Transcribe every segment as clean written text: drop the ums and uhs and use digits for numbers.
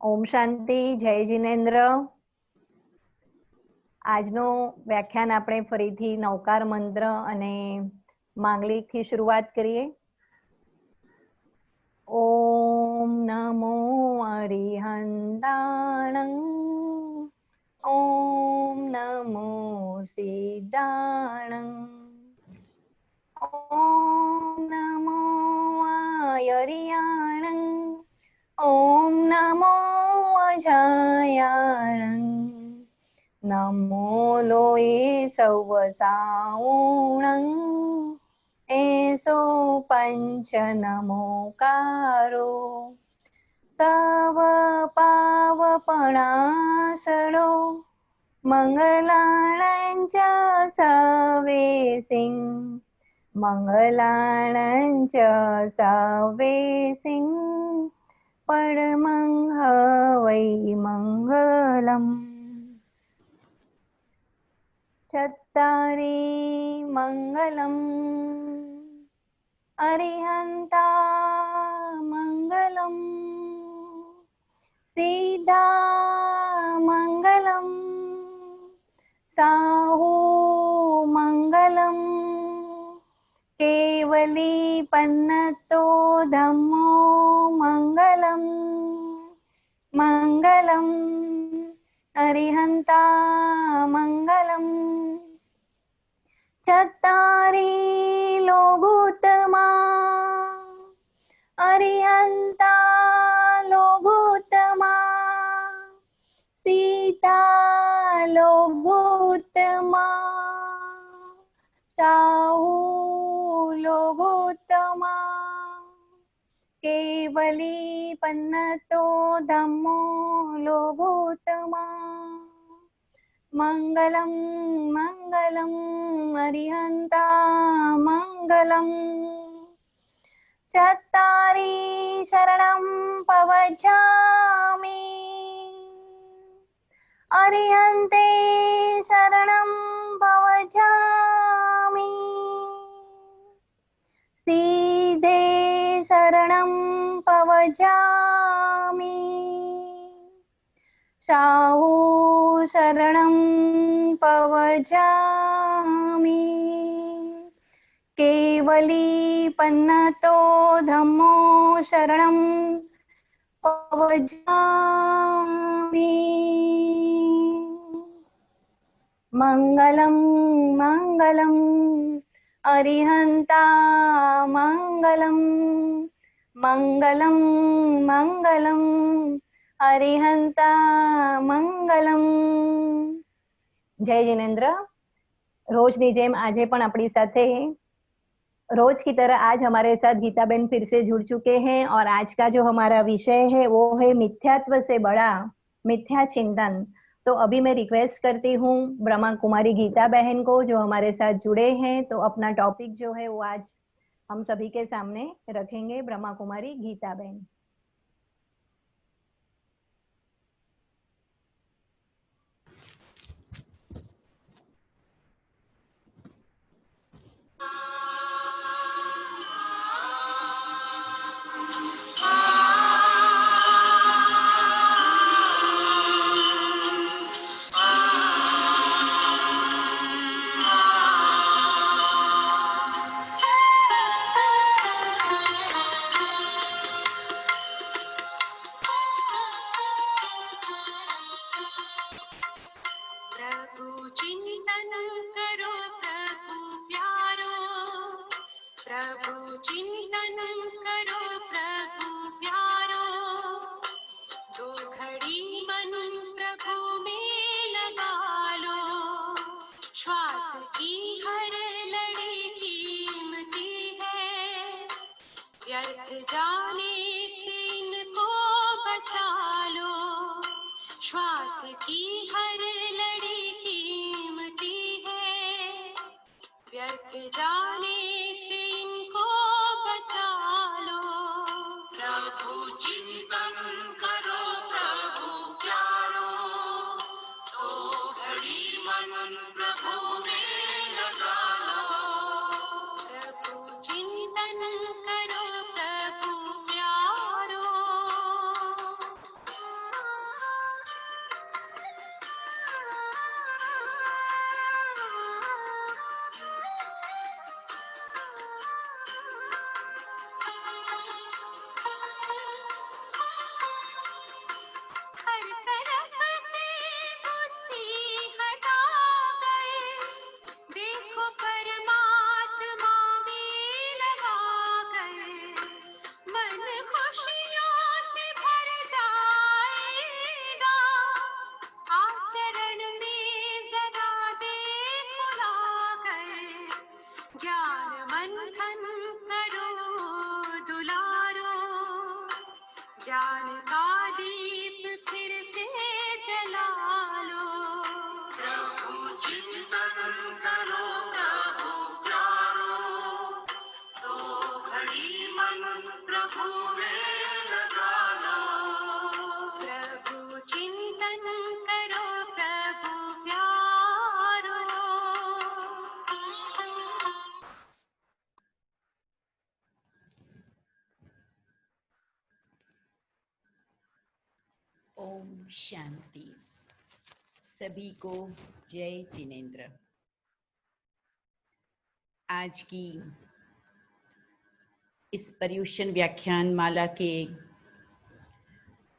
ओम शांति। जय जिनेन्द्र। આજનો વ્યાખ્યાન આપણે ફરીથી નવકાર મંત્ર અને માંગલિકથી શરૂઆત કરીએ. ઓમ નમો અરિહંતાણં, ઓમ નમો સિદ્ધાણં, ઓમ નમો આયર્યાણં, ઓમ નમો અજાયાણં, नमो लोये सवसाऊणं, एसो पंच नमोकारो, तव पावपणासरो, मंगलाणं च सवेसिं, मंगलाणं च सवेसिं, परमं हवै मंगलम्. चत्तारि मंगलम्, अरिहन्ता मंगलम्, सीधा मंगलम्, साहू मंगलम्, केवली पन्नतो धम्मो मंगलम्, मंगलम् अरिहन्ता मंगलम्. चत्तारि लोगोत्तमा, अरिहन्ता लोगोत्तमा, सीता लोगोत्तमा, साहू लोगोत्तमा, केवली पन्नतो धम्मो लोगोत्तमा, मंगलम मंगलम अरिहन्ता मंगलम्. चत्तारि शरणं पवज्जामि, अरिहन्ते शरणं पवज्जामि, सीधे शरणं पवज्जामि, साहू शरणं पवज्जामि, केवली पन्नतो धम्मो शरणं पवज्जामि. मंगलम मंगलम अरिहन्ता मंगलम, मंगलम मंगलम अरिहन्ता मंगलम. जय जिनेन्द्र. रोजनी जेम आजे पण अपनी साथे रोज की तरह आज हमारे साथ गीता बहन फिर से जुड़ चुके हैं और आज का जो हमारा विषय है वो है मिथ्यात्व से बड़ा मिथ्या चिंतन. तो अभी मैं रिक्वेस्ट करती हूँ ब्रह्मा कुमारी गीता बहन को जो हमारे साथ जुड़े हैं, तो अपना टॉपिक जो है वो आज हम सभी के सामने रखेंगे. ब्रह्मा कुमारी गीता बहन. ज्ञान का दीप फिर से जला लो। प्रभु चिंतन करो प्रभु प्यारो, तो घड़ी मन प्रभु में लगा लो। प्रभु चिंतन करो प्रभु प्यारो। ओम शांति। सभी को जय जिनेंद्र। आज की इस पर्युषण व्याख्यान माला के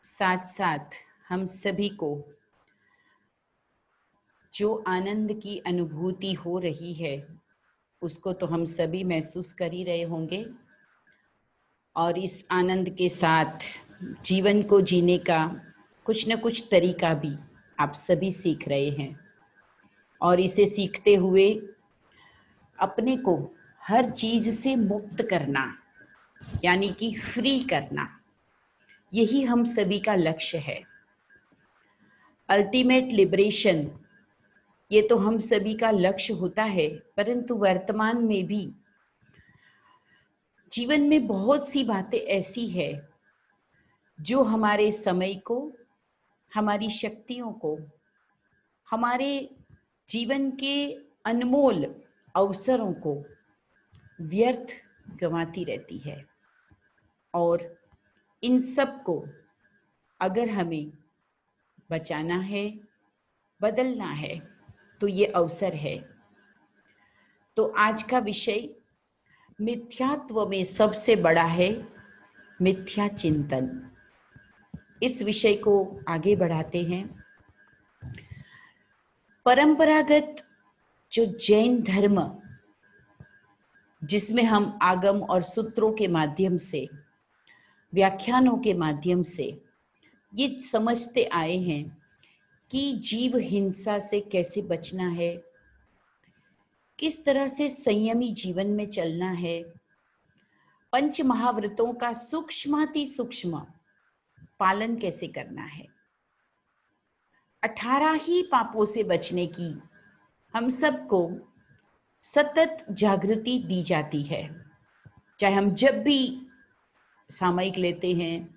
साथ साथ हम सभी को जो आनंद की अनुभूति हो रही है उसको तो हम सभी महसूस कर ही रहे होंगे, और इस आनंद के साथ जीवन को जीने का कुछ न कुछ तरीका भी आप सभी सीख रहे हैं। और इसे सीखते हुए अपने को हर चीज से मुक्त करना, यानी कि फ्री करना, यही हम सभी का लक्ष्य है। अल्टीमेट लिबरेशन, ये तो हम सभी का लक्ष्य होता है, परंतु वर्तमान में भी जीवन में बहुत सी बातें ऐसी है जो हमारे समय को, हमारी शक्तियों को, हमारे जीवन के अनमोल अवसरों को व्यर्थ गंवाती रहती है। और इन सब को अगर हमें बचाना है, बदलना है, तो ये अवसर है। तो आज का विषय मिथ्यात्व में सबसे बड़ा है मिथ्या चिंतन। इस विषय को आगे बढ़ाते हैं। परंपरागत जो जैन धर्म, जिसमें हम आगम और सूत्रों के माध्यम से, व्याख्यानों के माध्यम से ये समझते आए हैं कि जीव हिंसा से कैसे बचना है, किस तरह से संयमी जीवन में चलना है, पंच महाव्रतों का सूक्ष्माति सूक्ष्म पालन कैसे करना है, 18 ही पापों से बचने की हम सबको सतत जागृति दी जाती है। चाहे हम जब भी सामयिक लेते हैं,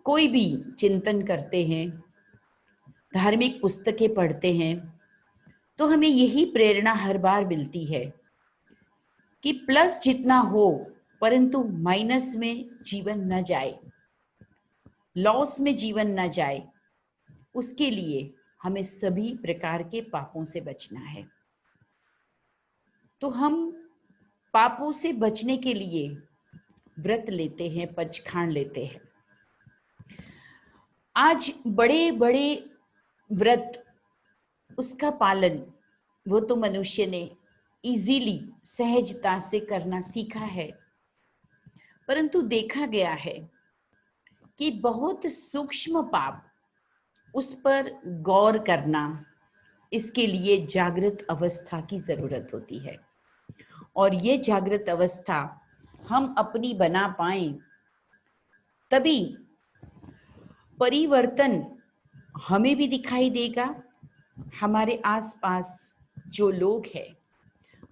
कोई भी चिंतन करते हैं, धार्मिक पुस्तकें पढ़ते हैं, तो हमें यही प्रेरणा हर बार मिलती है कि प्लस जितना हो परंतु माइनस में जीवन न जाए, लॉस में जीवन न जाए, उसके लिए हमें सभी प्रकार के पापों से बचना है। तो हम पापों से बचने के लिए व्रत लेते हैं, पंचखांड लेते हैं। आज बड़े बड़े व्रत, उसका पालन वो तो मनुष्य ने इजीली, सहजता से करना सीखा है, परंतु देखा गया है कि बहुत सूक्ष्म पाप, उस पर गौर करना, इसके लिए जागृत अवस्था की जरूरत होती है। और ये जागृत अवस्था हम अपनी बना पाए तभी परिवर्तन हमें भी दिखाई देगा, हमारे आसपास जो लोग हैं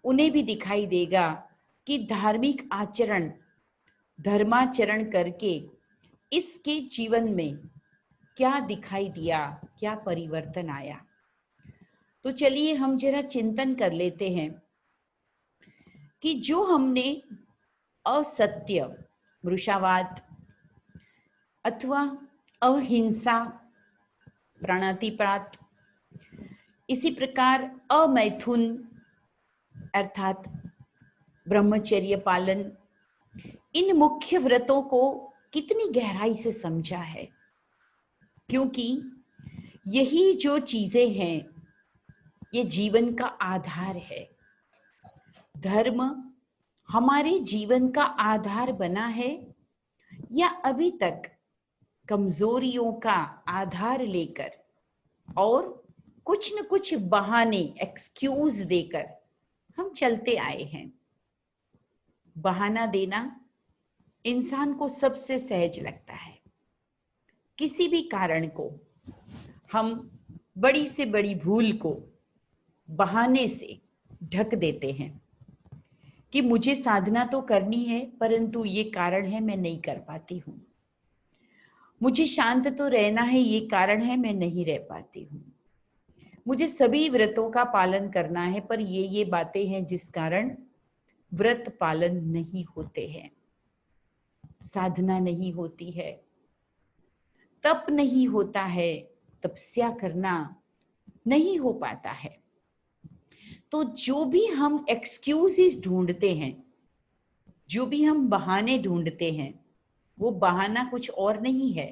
उन्हें भी दिखाई देगा कि धार्मिक आचरण, धर्माचरण करके इसके जीवन में क्या दिखाई दिया, क्या परिवर्तन आया। तो चलिए हम जरा चिंतन कर लेते हैं कि जो हमने असत्य, मृषावाद अथवा अहिंसा, प्राणातिपात, इसी प्रकार अमैथुन अर्थात ब्रह्मचर्य पालन, इन मुख्य व्रतों को कितनी गहराई से समझा है, क्योंकि यही जो चीजें हैं ये जीवन का आधार है। धर्म हमारे जीवन का आधार बना है या अभी तक कमजोरियों का आधार लेकर और कुछ न कुछ बहाने, एक्सक्यूज देकर हम चलते आए हैं। बहाना देना इंसान को सबसे सहज लगता है, किसी भी कारण को हम बड़ी से बड़ी भूल को बहाने से ढक देते हैं कि मुझे साधना तो करनी है, परंतु ये कारण है मैं नहीं कर पाती हूँ। मुझे शांत तो रहना है, ये कारण है मैं नहीं रह पाती हूँ। मुझे सभी व्रतों का पालन करना है, पर ये बातें हैं जिस कारण व्रत पालन नहीं होते हैं, साधना नहीं होती है, तप नहीं होता है, तपस्या करना नहीं हो पाता है। तो जो भी हम एक्सक्यूजेस ढूंढते हैं, जो भी हम बहाने ढूंढते हैं, वो बहाना कुछ और नहीं है,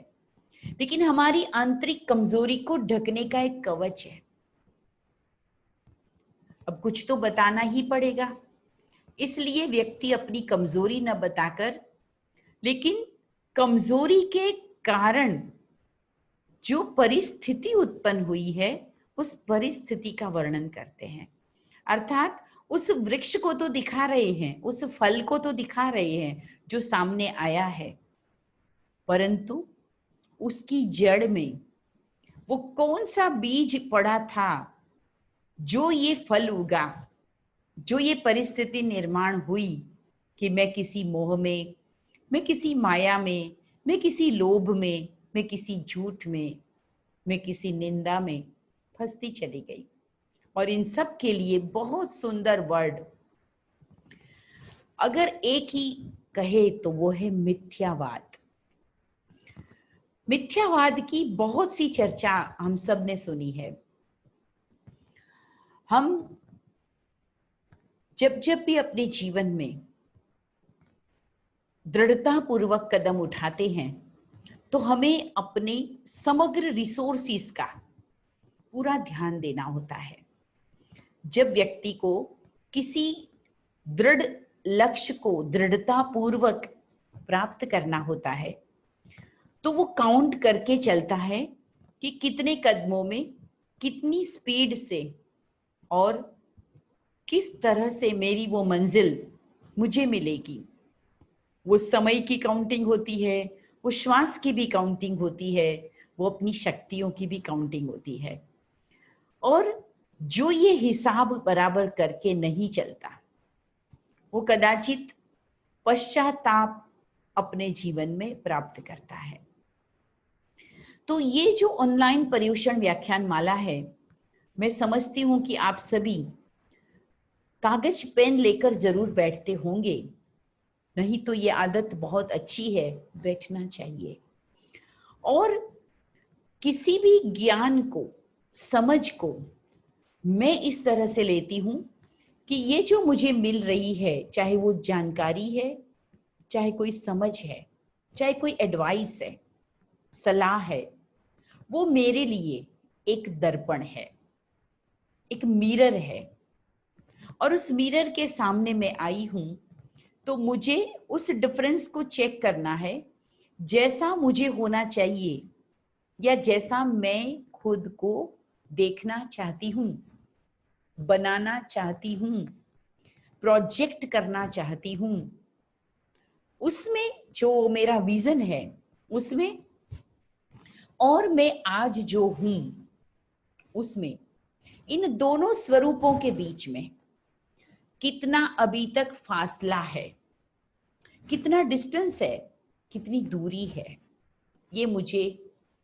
लेकिन हमारी आंतरिक कमजोरी को ढकने का एक कवच है। अब कुछ तो बताना ही पड़ेगा, इसलिए व्यक्ति अपनी कमजोरी न बताकर, लेकिन कमजोरी के कारण जो परिस्थिति उत्पन्न हुई है उस परिस्थिति का वर्णन करते हैं। अर्थात उस वृक्ष को तो दिखा रहे हैं, उस फल को तो दिखा रहे हैं जो सामने आया है, परंतु उसकी जड़ में वो कौन सा बीज पड़ा था जो ये फल उगा, जो ये परिस्थिति निर्माण हुई कि मैं किसी मोह में, मैं किसी माया में, मैं किसी लोभ में, मैं किसी झूठ में, मैं किसी निंदा में फंसती चली गई। और इन सब के लिए बहुत सुंदर वर्ड अगर एक ही कहे तो वो है मिथ्यावाद। मिथ्यावाद की बहुत सी चर्चा हम सब ने सुनी है। हम जब जब भी अपने जीवन में दृढ़ता पूर्वक कदम उठाते हैं तो हमें अपने समग्र रिसोर्सिस का पूरा ध्यान देना होता है। जब व्यक्ति को किसी दृढ़ लक्ष्य को दृढ़ता पूर्वक प्राप्त करना होता है तो वो काउंट करके चलता है कि कितने कदमों में कितनी स्पीड से और किस तरह से मेरी वो मंजिल मुझे मिलेगी। वो समय की काउंटिंग होती है, वो श्वास की भी काउंटिंग होती है, वो अपनी शक्तियों की भी काउंटिंग होती है। और जो ये हिसाब बराबर करके नहीं चलता वो कदाचित पश्चाताप अपने जीवन में प्राप्त करता है। तो ये जो ऑनलाइन पर्युषण व्याख्यान माला है, मैं समझती हूं कि आप सभी कागज पेन लेकर जरूर बैठते होंगे, नहीं तो ये आदत बहुत अच्छी है, बैठना चाहिए। और किसी भी ज्ञान को, समझ को मैं इस तरह से लेती हूं कि ये जो मुझे मिल रही है, चाहे वो जानकारी है, चाहे कोई समझ है, चाहे कोई एडवाइस है, सलाह है, वो मेरे लिए एक दर्पण है, एक मिरर है। और उस मिरर के सामने मैं आई हूं तो मुझे उस डिफरेंस को चेक करना है, जैसा मुझे होना चाहिए या जैसा मैं खुद को देखना चाहती हूं, बनाना चाहती हूं, प्रोजेक्ट करना चाहती हूं, उसमें जो मेरा विजन है उसमें, और मैं आज जो हूं उसमें, इन दोनों स्वरूपों के बीच में कितना अभी तक फासला है, कितना डिस्टेंस है, कितनी दूरी है, ये मुझे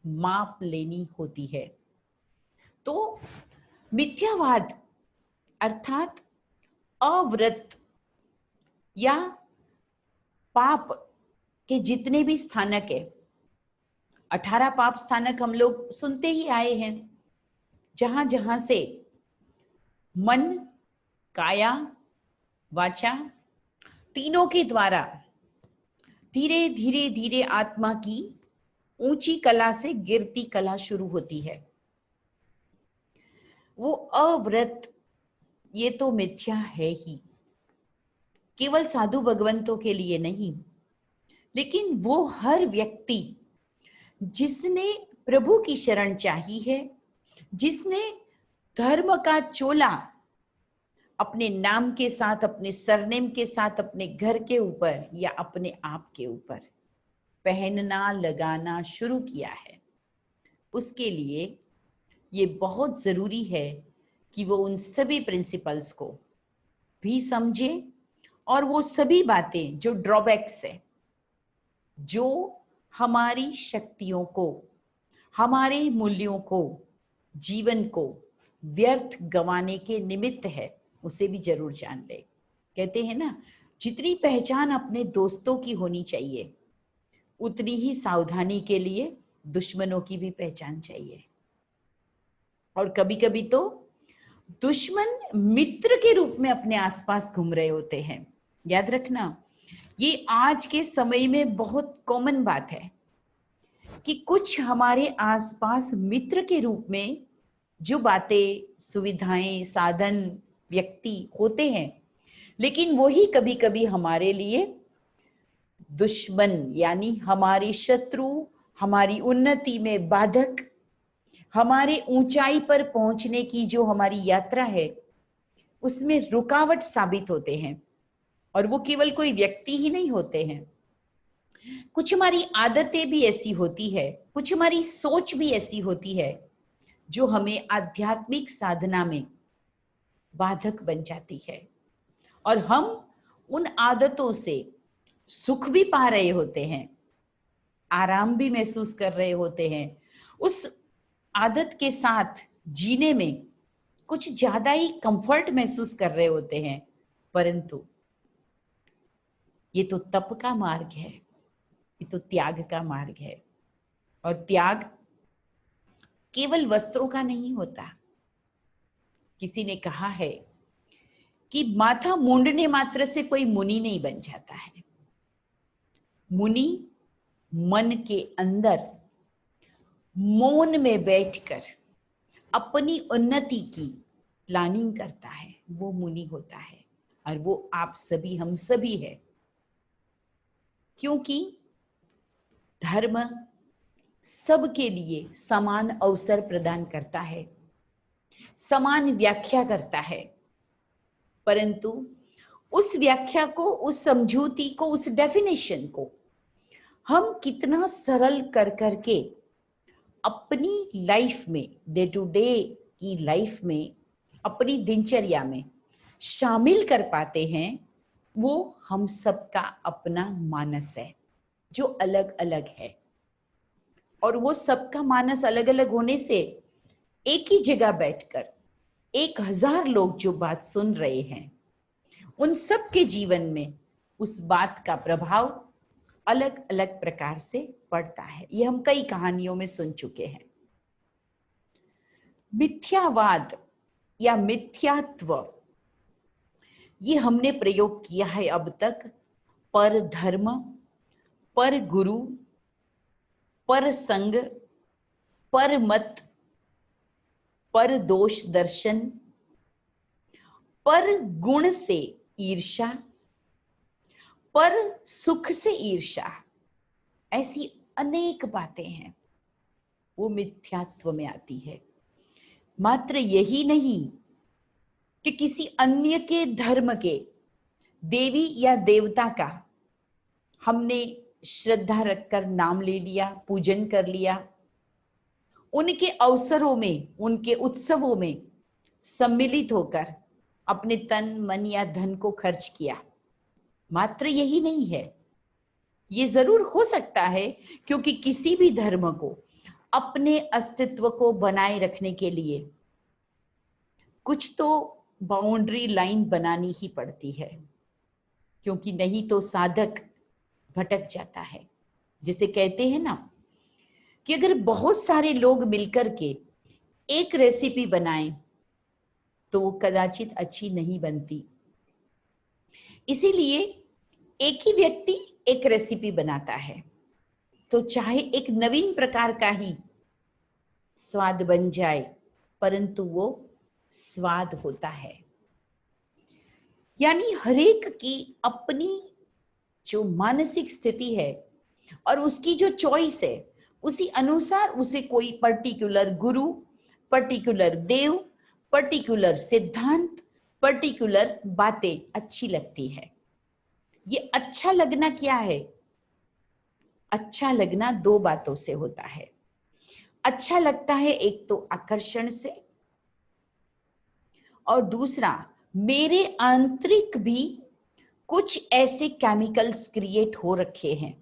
माप लेनी होती है। तो मिथ्यावाद अर्थात अव्रत या पाप के जितने भी स्थानक है, 18 पाप स्थानक हम लोग सुनते ही आए हैं, जहां जहां से मन, काया, वाचा तीनों के द्वारा धीरे धीरे धीरे आत्मा की ऊंची कला से गिरती कला शुरू होती है। वो अव्रत ये तो मिथ्या है ही, केवल साधु भगवंतों के लिए नहीं, लेकिन वो हर व्यक्ति जिसने प्रभु की शरण चाही है, जिसने धर्म का चोला अपने नाम के साथ, अपने सरनेम के साथ, अपने घर के ऊपर या अपने आप के ऊपर पहनना लगाना शुरू किया है, उसके लिए ये बहुत जरूरी है कि वो उन सभी प्रिंसिपल्स को भी समझे और वो सभी बातें जो ड्रॉबैक्स है, जो हमारी शक्तियों को, हमारे मूल्यों को, जीवन को व्यर्थ गंवाने के निमित्त है, उसे भी जरूर जान ले। कहते हैं ना, जितनी पहचान अपने दोस्तों की होनी चाहिए, उतनी ही सावधानी के लिए दुश्मनों की भी पहचान चाहिए। और कभी कभी तो दुश्मन मित्र के रूप में अपने आसपास घूम रहे होते हैं। याद रखना, ये आज के समय में बहुत कॉमन बात है कि कुछ हमारे आसपास मित्र के रूप में जो बातें, सुविधाएं, साधन, व्यक्ति होते हैं, लेकिन वही कभी कभी हमारे लिए दुश्मन यानी हमारी शत्रु, हमारी उन्नति में बाधक, हमारे ऊंचाई पर पहुंचने की जो हमारी यात्रा है उसमें रुकावट साबित होते हैं। और वो केवल कोई व्यक्ति ही नहीं होते हैं, कुछ हमारी आदतें भी ऐसी होती है, कुछ हमारी सोच भी ऐसी होती है जो हमें आध्यात्मिक साधना में बाधक बन जाती है। और हम उन आदतों से सुख भी पा रहे होते हैं, आराम भी महसूस कर रहे होते हैं, उस आदत के साथ जीने में कुछ ज्यादा ही कंफर्ट महसूस कर रहे होते हैं, परंतु ये तो तप का मार्ग है, ये तो त्याग का मार्ग है। और त्याग केवल वस्त्रों का नहीं होता। किसी ने कहा है कि माथा मूंडने मात्र से कोई मुनि नहीं बन जाता है। मुनि मन के अंदर मौन में बैठकर अपनी उन्नति की प्लानिंग करता है, वो मुनि होता है। और वो आप सभी, हम सभी है, क्योंकि धर्म सबके लिए समान अवसर प्रदान करता है, समान व्याख्या करता है, परंतु उस व्याख्या को, उस समझौती को, उस डेफिनेशन को हम कितना सरल कर करके अपनी लाइफ में, डे टू डे की लाइफ में, अपनी दिनचर्या में शामिल कर पाते हैं, वो हम सबका अपना मानस है जो अलग अलग है। और वो सबका मानस अलग अलग होने से एक ही जगह बैठकर 1000 लोग जो बात सुन रहे हैं, उन सब के जीवन में उस बात का प्रभाव अलग अलग प्रकार से पड़ता है। ये हम कई कहानियों में सुन चुके हैं। मिथ्यावाद या मिथ्यात्व, ये हमने प्रयोग किया है अब तक पर धर्म, पर गुरु, पर संग, पर मत, पर दोष दर्शन, पर गुण से ईर्षा, पर सुख से ईर्षा, ऐसी अनेक बातें हैं, वो मिथ्यात्व में आती है। मात्र यही नहीं कि किसी अन्य के धर्म के देवी या देवता का हमने श्रद्धा रखकर नाम ले लिया, पूजन कर लिया, उनके अवसरों में, उनके उत्सवों में सम्मिलित होकर अपने तन, मन या धन को खर्च किया। मात्र यही नहीं है, ये जरूर हो सकता है क्योंकि किसी भी धर्म को अपने अस्तित्व को बनाए रखने के लिए कुछ तो बाउंड्री लाइन बनानी ही पड़ती है, क्योंकि नहीं तो साधक भटक जाता है। जिसे कहते हैं ना कि अगर बहुत सारे लोग मिलकर के एक रेसिपी बनाएं तो वो कदाचित अच्छी नहीं बनती। इसीलिए एक ही व्यक्ति एक रेसिपी बनाता है तो चाहे एक नवीन प्रकार का ही स्वाद बन जाए, परंतु वो स्वाद होता है। यानी हरेक की अपनी जो मानसिक स्थिति है और उसकी जो चॉइस है, उसी अनुसार उसे कोई पर्टिकुलर गुरु, पर्टिकुलर देव, पर्टिकुलर सिद्धांत, पर्टिकुलर बातें अच्छी लगती है। ये अच्छा लगना क्या है? अच्छा लगना दो बातों से होता है। अच्छा लगता है एक तो आकर्षण से, और दूसरा मेरे आंतरिक भी कुछ ऐसे केमिकल्स क्रिएट हो रखे हैं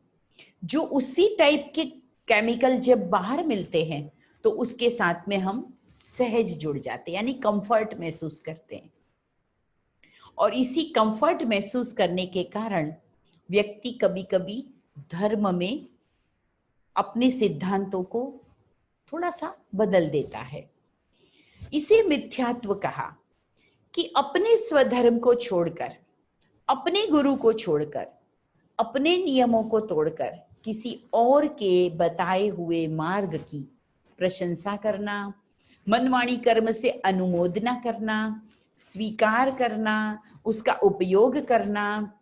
जो उसी टाइप के केमिकल जब बाहर मिलते हैं तो उसके साथ में हम सहज जुड़ जाते हैं, यानी कंफर्ट महसूस करते हैं। और इसी कंफर्ट महसूस करने के कारण व्यक्ति कभी कभी धर्म में अपने सिद्धांतों को थोड़ा सा बदल देता है। इसे मिथ्यात्व कहा कि अपने स्वधर्म को छोड़कर, अपने गुरु को छोड़कर, अपने नियमों को तोड़कर किसी और के बताए हुए मार्ग की प्रशंसा करना, मनमानी कर्म से अनुमोदना करना, स्वीकार करना, उसका उपयोग करना,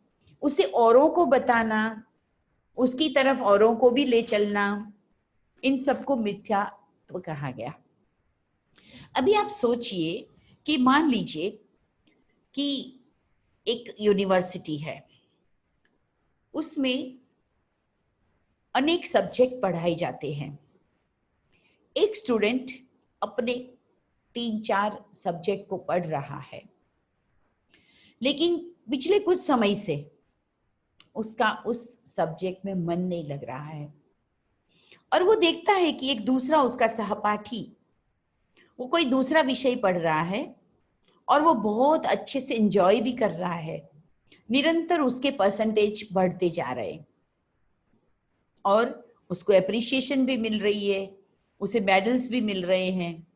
उसे औरों को बताना, उसकी तरफ औरों को भी ले चलना, इन सबको मिथ्यात्व कहा गया। अभी आप सोचिए कि मान लीजिए कि एक यूनिवर्सिटी है, उसमें अनेक सब्जेक्ट पढ़ाए जाते हैं। एक स्टूडेंट अपने 3-4 सब्जेक्ट को पढ़ रहा है, लेकिन पिछले कुछ समय से उसका उस सब्जेक्ट में मन नहीं लग रहा है, और वो देखता है कि एक दूसरा उसका सहपाठी वो कोई दूसरा विषय पढ़ रहा है और वो बहुत अच्छे से एंजॉय भी कर रहा है, निरंतर उसके परसेंटेज बढ़ते जा रहे हैं और उसको एप्रिसिएशन भी मिल रही है, उसे मेडल्स भी मिल रहे हैं।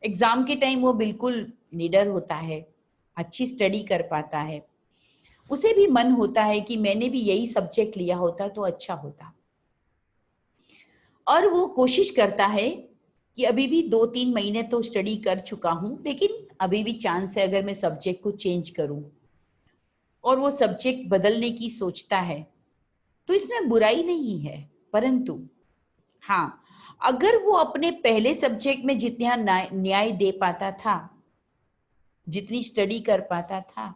एग्जाम के टाइम वो बिल्कुल निडर होता है, अच्छी स्टडी कर पाता है, उसे भी मन होता है कि मैंने भी यही सब्जेक्ट लिया होता तो अच्छा होता, और वो कोशिश करता है कि अभी भी 2-3 महीने तो स्टडी कर चुका हूँ, लेकिन अभी भी चांस है अगर मैं सब्जेक्ट को चेंज करूँ, और वो सब्जेक्ट बदलने की सोचता है। तो इसमें बुराई नहीं है, परंतु हाँ, अगर वो अपने पहले सब्जेक्ट में जितना न्याय दे पाता था, जितनी स्टडी कर पाता था,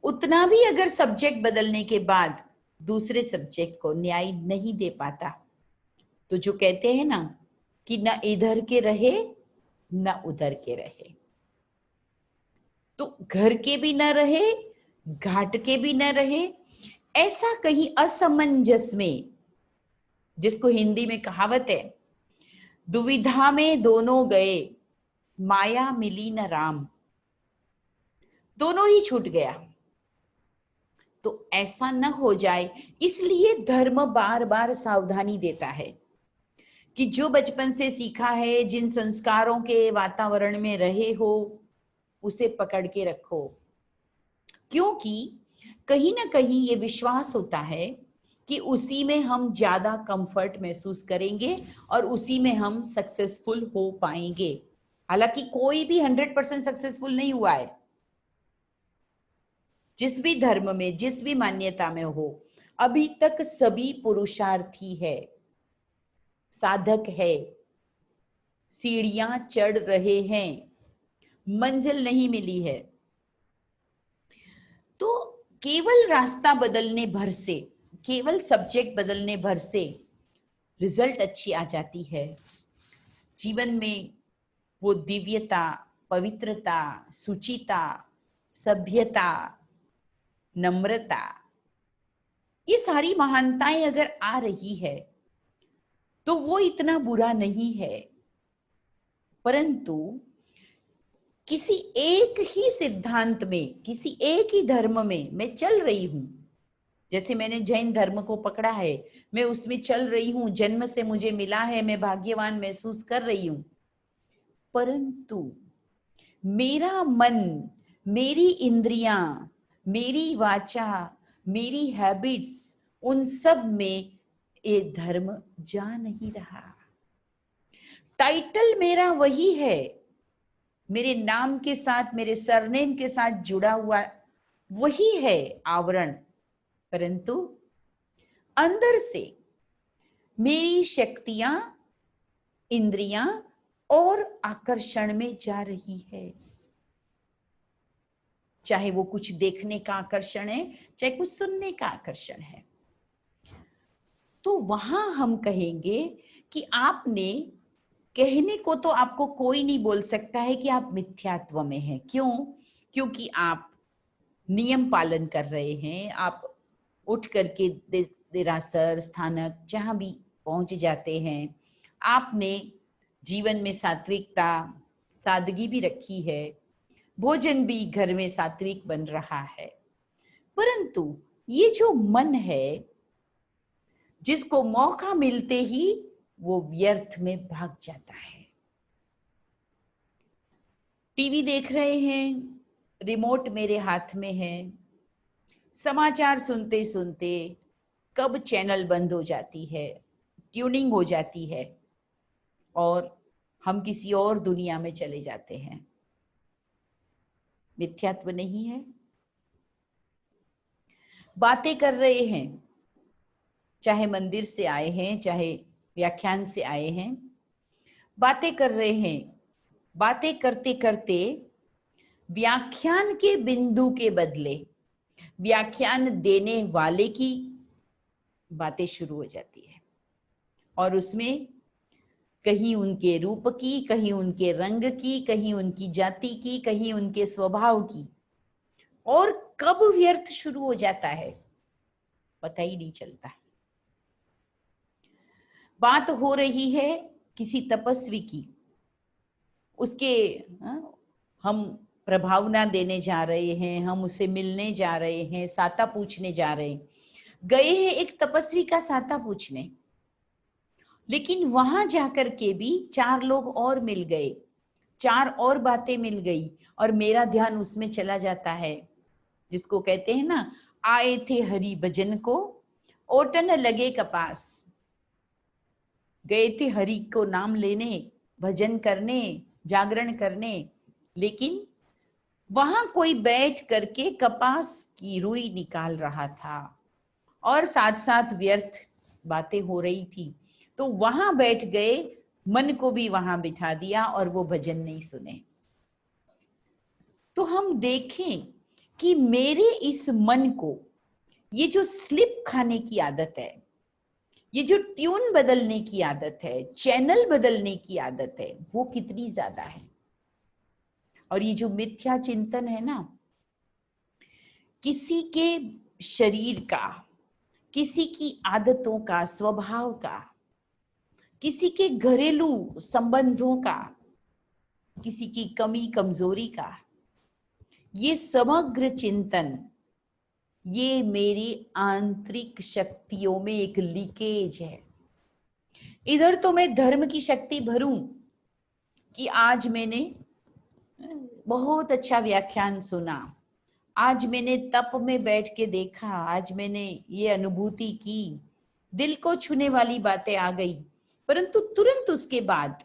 उतना भी अगर सब्जेक्ट बदलने के बाद दूसरे सब्जेक्ट को न्याय नहीं दे पाता, तो जो कहते हैं ना कि ना इधर के रहे ना उधर के रहे, तो घर के भी न रहे, घाट के भी न रहे, ऐसा कहीं असमंजस में, जिसको हिंदी में कहावत है, दुविधा में दोनों गए, माया मिली न राम, दोनों ही छूट गया। तो ऐसा न हो जाए, इसलिए धर्म बार बार सावधानी देता है कि जो बचपन से सीखा है, जिन संस्कारों के वातावरण में रहे हो, उसे पकड़ के रखो, क्योंकि कहीं ना कहीं ये विश्वास होता है कि उसी में हम ज्यादा कंफर्ट महसूस करेंगे और उसी में हम सक्सेसफुल हो पाएंगे। हालांकि कोई भी 100% सक्सेसफुल नहीं हुआ है, जिस भी धर्म में, जिस भी मान्यता में हो, अभी तक सभी पुरुषार्थी है, साधक है, सीढ़ियां चढ़ रहे हैं, मंजिल नहीं मिली है। तो केवल रास्ता बदलने भर से, केवल सब्जेक्ट बदलने भर से रिजल्ट अच्छी आ जाती है। जीवन में वो दिव्यता, पवित्रता, सुचिता, सभ्यता, नम्रता, ये सारी महानताएं अगर आ रही है तो वो इतना बुरा नहीं है, परंतु किसी एक ही सिद्धांत में, किसी एक ही धर्म में मैं चल रही हूं, जैसे मैंने जैन धर्म को पकड़ा है, मैं उसमें चल रही हूं, जन्म से मुझे मिला है, मैं भाग्यवान महसूस कर रही हूं, परंतु मेरा मन, मेरी इंद्रियां, मेरी वाचा, मेरी हैबिट्स, उन सब में ये धर्म जा नहीं रहा। टाइटल मेरा वही है, मेरे नाम के साथ, मेरे सरनेम के साथ जुड़ा हुआ वही है आवरण, परंतु अंदर से मेरी शक्तियां, इंद्रियां और आकर्षण में जा रही है। चाहे वो कुछ देखने का आकर्षण है, चाहे कुछ सुनने का आकर्षण है। तो वहां हम कहेंगे कि आपने, कहने को तो आपको कोई नहीं बोल सकता है कि आप मिथ्यात्व में हैं। क्यों? क्योंकि आप नियम पालन कर रहे हैं, आप उठ करके देरासर स्थानक जहां भी पहुंच जाते हैं, आपने जीवन में सात्विकता सादगी भी रखी है, भोजन भी घर में सात्विक बन रहा है। परंतु ये जो मन है, जिसको मौका मिलते ही वो व्यर्थ में भाग जाता है। टीवी देख रहे हैं, रिमोट मेरे हाथ में है, समाचार सुनते सुनते कब चैनल बंद हो जाती है, ट्यूनिंग हो जाती है और हम किसी और दुनिया में चले जाते हैं। मिथ्यात्व नहीं है? बातें कर रहे हैं, चाहे मंदिर से आए हैं, चाहे व्याख्यान से आए हैं, बातें कर रहे हैं, बातें करते करते व्याख्यान के बिंदु के बदले व्याख्यान देने वाले की बातें शुरू हो जाती है, और उसमें कहीं उनके रूप की, कहीं उनके रंग की, कहीं उनकी जाति की, कहीं उनके स्वभाव की, और कब व्यर्थ शुरू हो जाता है पता ही नहीं चलता। बात हो रही है किसी तपस्वी की, उसके हम प्रभावना देने जा रहे हैं, हम उसे मिलने जा रहे हैं, साता पूछने जा रहे हैं, गए हैं एक तपस्वी का साता पूछने, लेकिन वहां जाकर के भी 4 लोग और मिल गए, 4 और बातें मिल गई, और मेरा ध्यान उसमें चला जाता है, जिसको कहते हैं ना, आए थे हरि भजन को ओटन लगे कपास। गए थे हरि को नाम लेने, भजन करने, जागरण करने, लेकिन वहां कोई बैठ करके कपास की रुई निकाल रहा था और साथ साथ व्यर्थ बातें हो रही थी। तो वहां बैठ गए, मन को भी वहां बिठा दिया और वो भजन नहीं सुने। तो हम देखें कि मेरे इस मन को ये जो स्लिप खाने की आदत है, ये जो ट्यून बदलने की आदत है, चैनल बदलने की आदत है, वो कितनी ज्यादा है। और ये जो मिथ्या चिंतन है ना, किसी के शरीर का, किसी की आदतों का, स्वभाव का, किसी के घरेलू संबंधों का, किसी की कमी कमजोरी का, ये समग्र चिंतन, ये मेरी आंतरिक शक्तियों में एक लीकेज है। इधर तो मैं धर्म की शक्ति भरूं कि आज मैंने बहुत अच्छा व्याख्यान सुना, आज मैंने तप में बैठ के देखा, आज मैंने ये अनुभूति की, दिल को छूने वाली बातें आ गई, परंतु तुरंत उसके बाद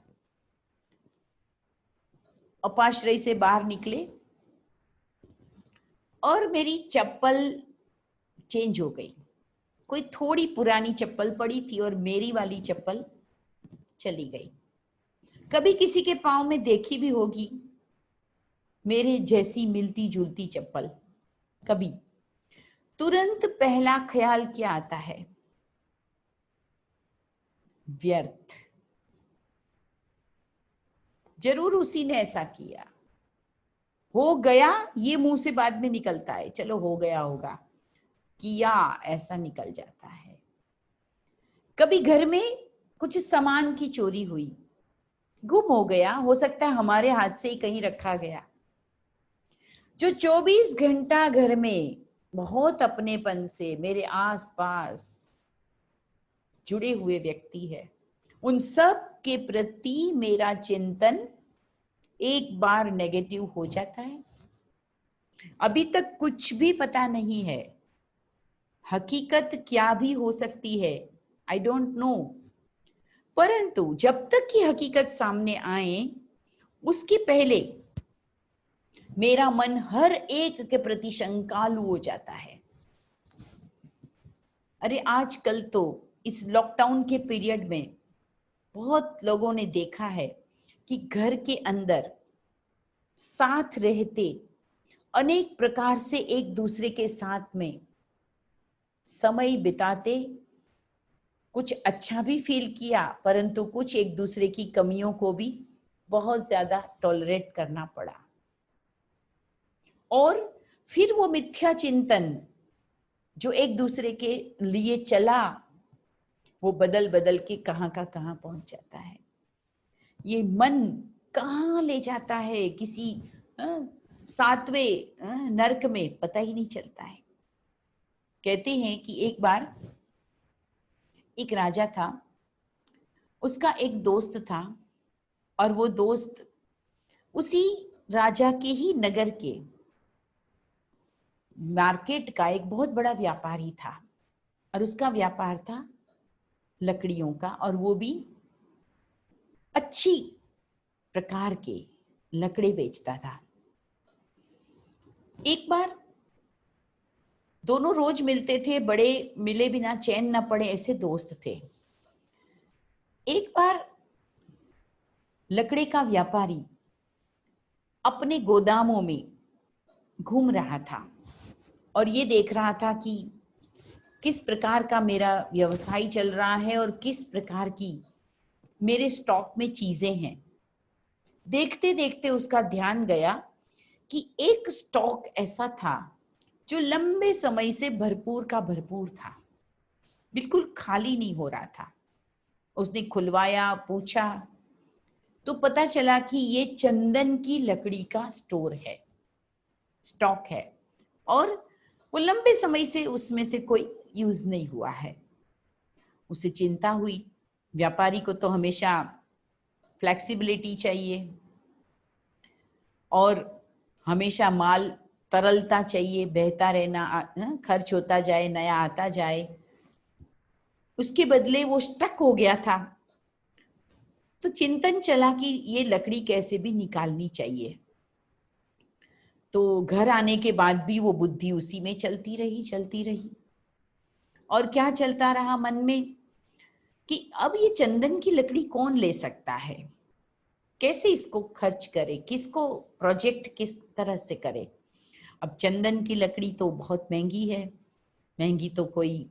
उपाश्रय से बाहर निकले और मेरी चप्पल चेंज हो गई। कोई थोड़ी पुरानी चप्पल पड़ी थी और मेरी वाली चप्पल चली गई। कभी किसी के पांव में देखी भी होगी मेरे जैसी मिलती जुलती चप्पल, कभी तुरंत पहला ख्याल क्या आता है? व्यर्थ। जरूर उसी ने ऐसा किया, हो गया, ये मुंह से बाद में निकलता है, चलो हो गया होगा, किया, ऐसा निकल जाता है। कभी घर में कुछ सामान की चोरी हुई, गुम हो गया, हो सकता है हमारे हाथ से ही कहीं रखा गया। जो 24 घंटा घर में बहुत अपनेपन से मेरे आसपास जुड़े हुए व्यक्ति है, उन सब के प्रति मेरा चिंतन एक बार नेगेटिव हो जाता है। अभी तक कुछ भी पता नहीं है, हकीकत क्या भी हो सकती है, आई डोंट नो, परंतु जब तक की हकीकत सामने आए उसके पहले मेरा मन हर एक के प्रति शंकालु हो जाता है। अरे आजकल तो इस लॉकडाउन के पीरियड में बहुत लोगों ने देखा है कि घर के अंदर साथ रहते, अनेक प्रकार से एक दूसरे के साथ में समय बिताते, कुछ अच्छा भी फील किया, परंतु कुछ एक दूसरे की कमियों को भी बहुत ज्यादा टॉलरेट करना पड़ा। और फिर वो मिथ्या चिंतन जो एक दूसरे के लिए चला, वो बदल बदल के कहाँ का कहाँ पहुंच जाता है। ये मन कहाँ ले जाता है किसी सातवें नरक में, पता ही नहीं चलता है। कहते हैं कि एक बार एक राजा था, उसका एक दोस्त था, और वो दोस्त उसी राजा के ही नगर के मार्केट का एक बहुत बड़ा व्यापारी था। और उसका व्यापार था लकड़ियों का, और वो भी अच्छी प्रकार के लकड़ी बेचता था। एक बार दोनों रोज मिलते थे, बड़े मिले बिना चैन न पड़े ऐसे दोस्त थे। एक बार लकड़ी का व्यापारी अपने गोदामों में घूम रहा था और ये देख रहा था कि किस प्रकार का मेरा व्यवसाय चल रहा है और किस प्रकार की मेरे स्टॉक में चीजें हैं। देखते देखते उसका ध्यान गया कि एक स्टॉक ऐसा था जो लंबे समय से भरपूर का भरपूर था, बिल्कुल खाली नहीं हो रहा था। उसने खुलवाया, पूछा, तो पता चला कि ये चंदन की लकड़ी का स्टोर है, स्टॉक है, और वो लंबे समय से उसमें से कोई यूज नहीं हुआ है। उसे चिंता हुई। व्यापारी को तो हमेशा फ्लेक्सिबिलिटी चाहिए और हमेशा माल तरलता चाहिए, बहता रहना, खर्च होता जाए, नया आता जाए। उसके बदले वो स्टक हो गया था। तो चिंतन चला कि ये लकड़ी कैसे भी निकालनी चाहिए। तो घर आने के बाद भी वो बुद्धि उसी में चलती रही। और क्या चलता रहा मन में कि अब ये चंदन की लकड़ी कौन ले सकता है, कैसे इसको खर्च करे, किसको प्रोजेक्ट किस तरह से करे। अब चंदन की लकड़ी तो बहुत महंगी है, महंगी तो कोई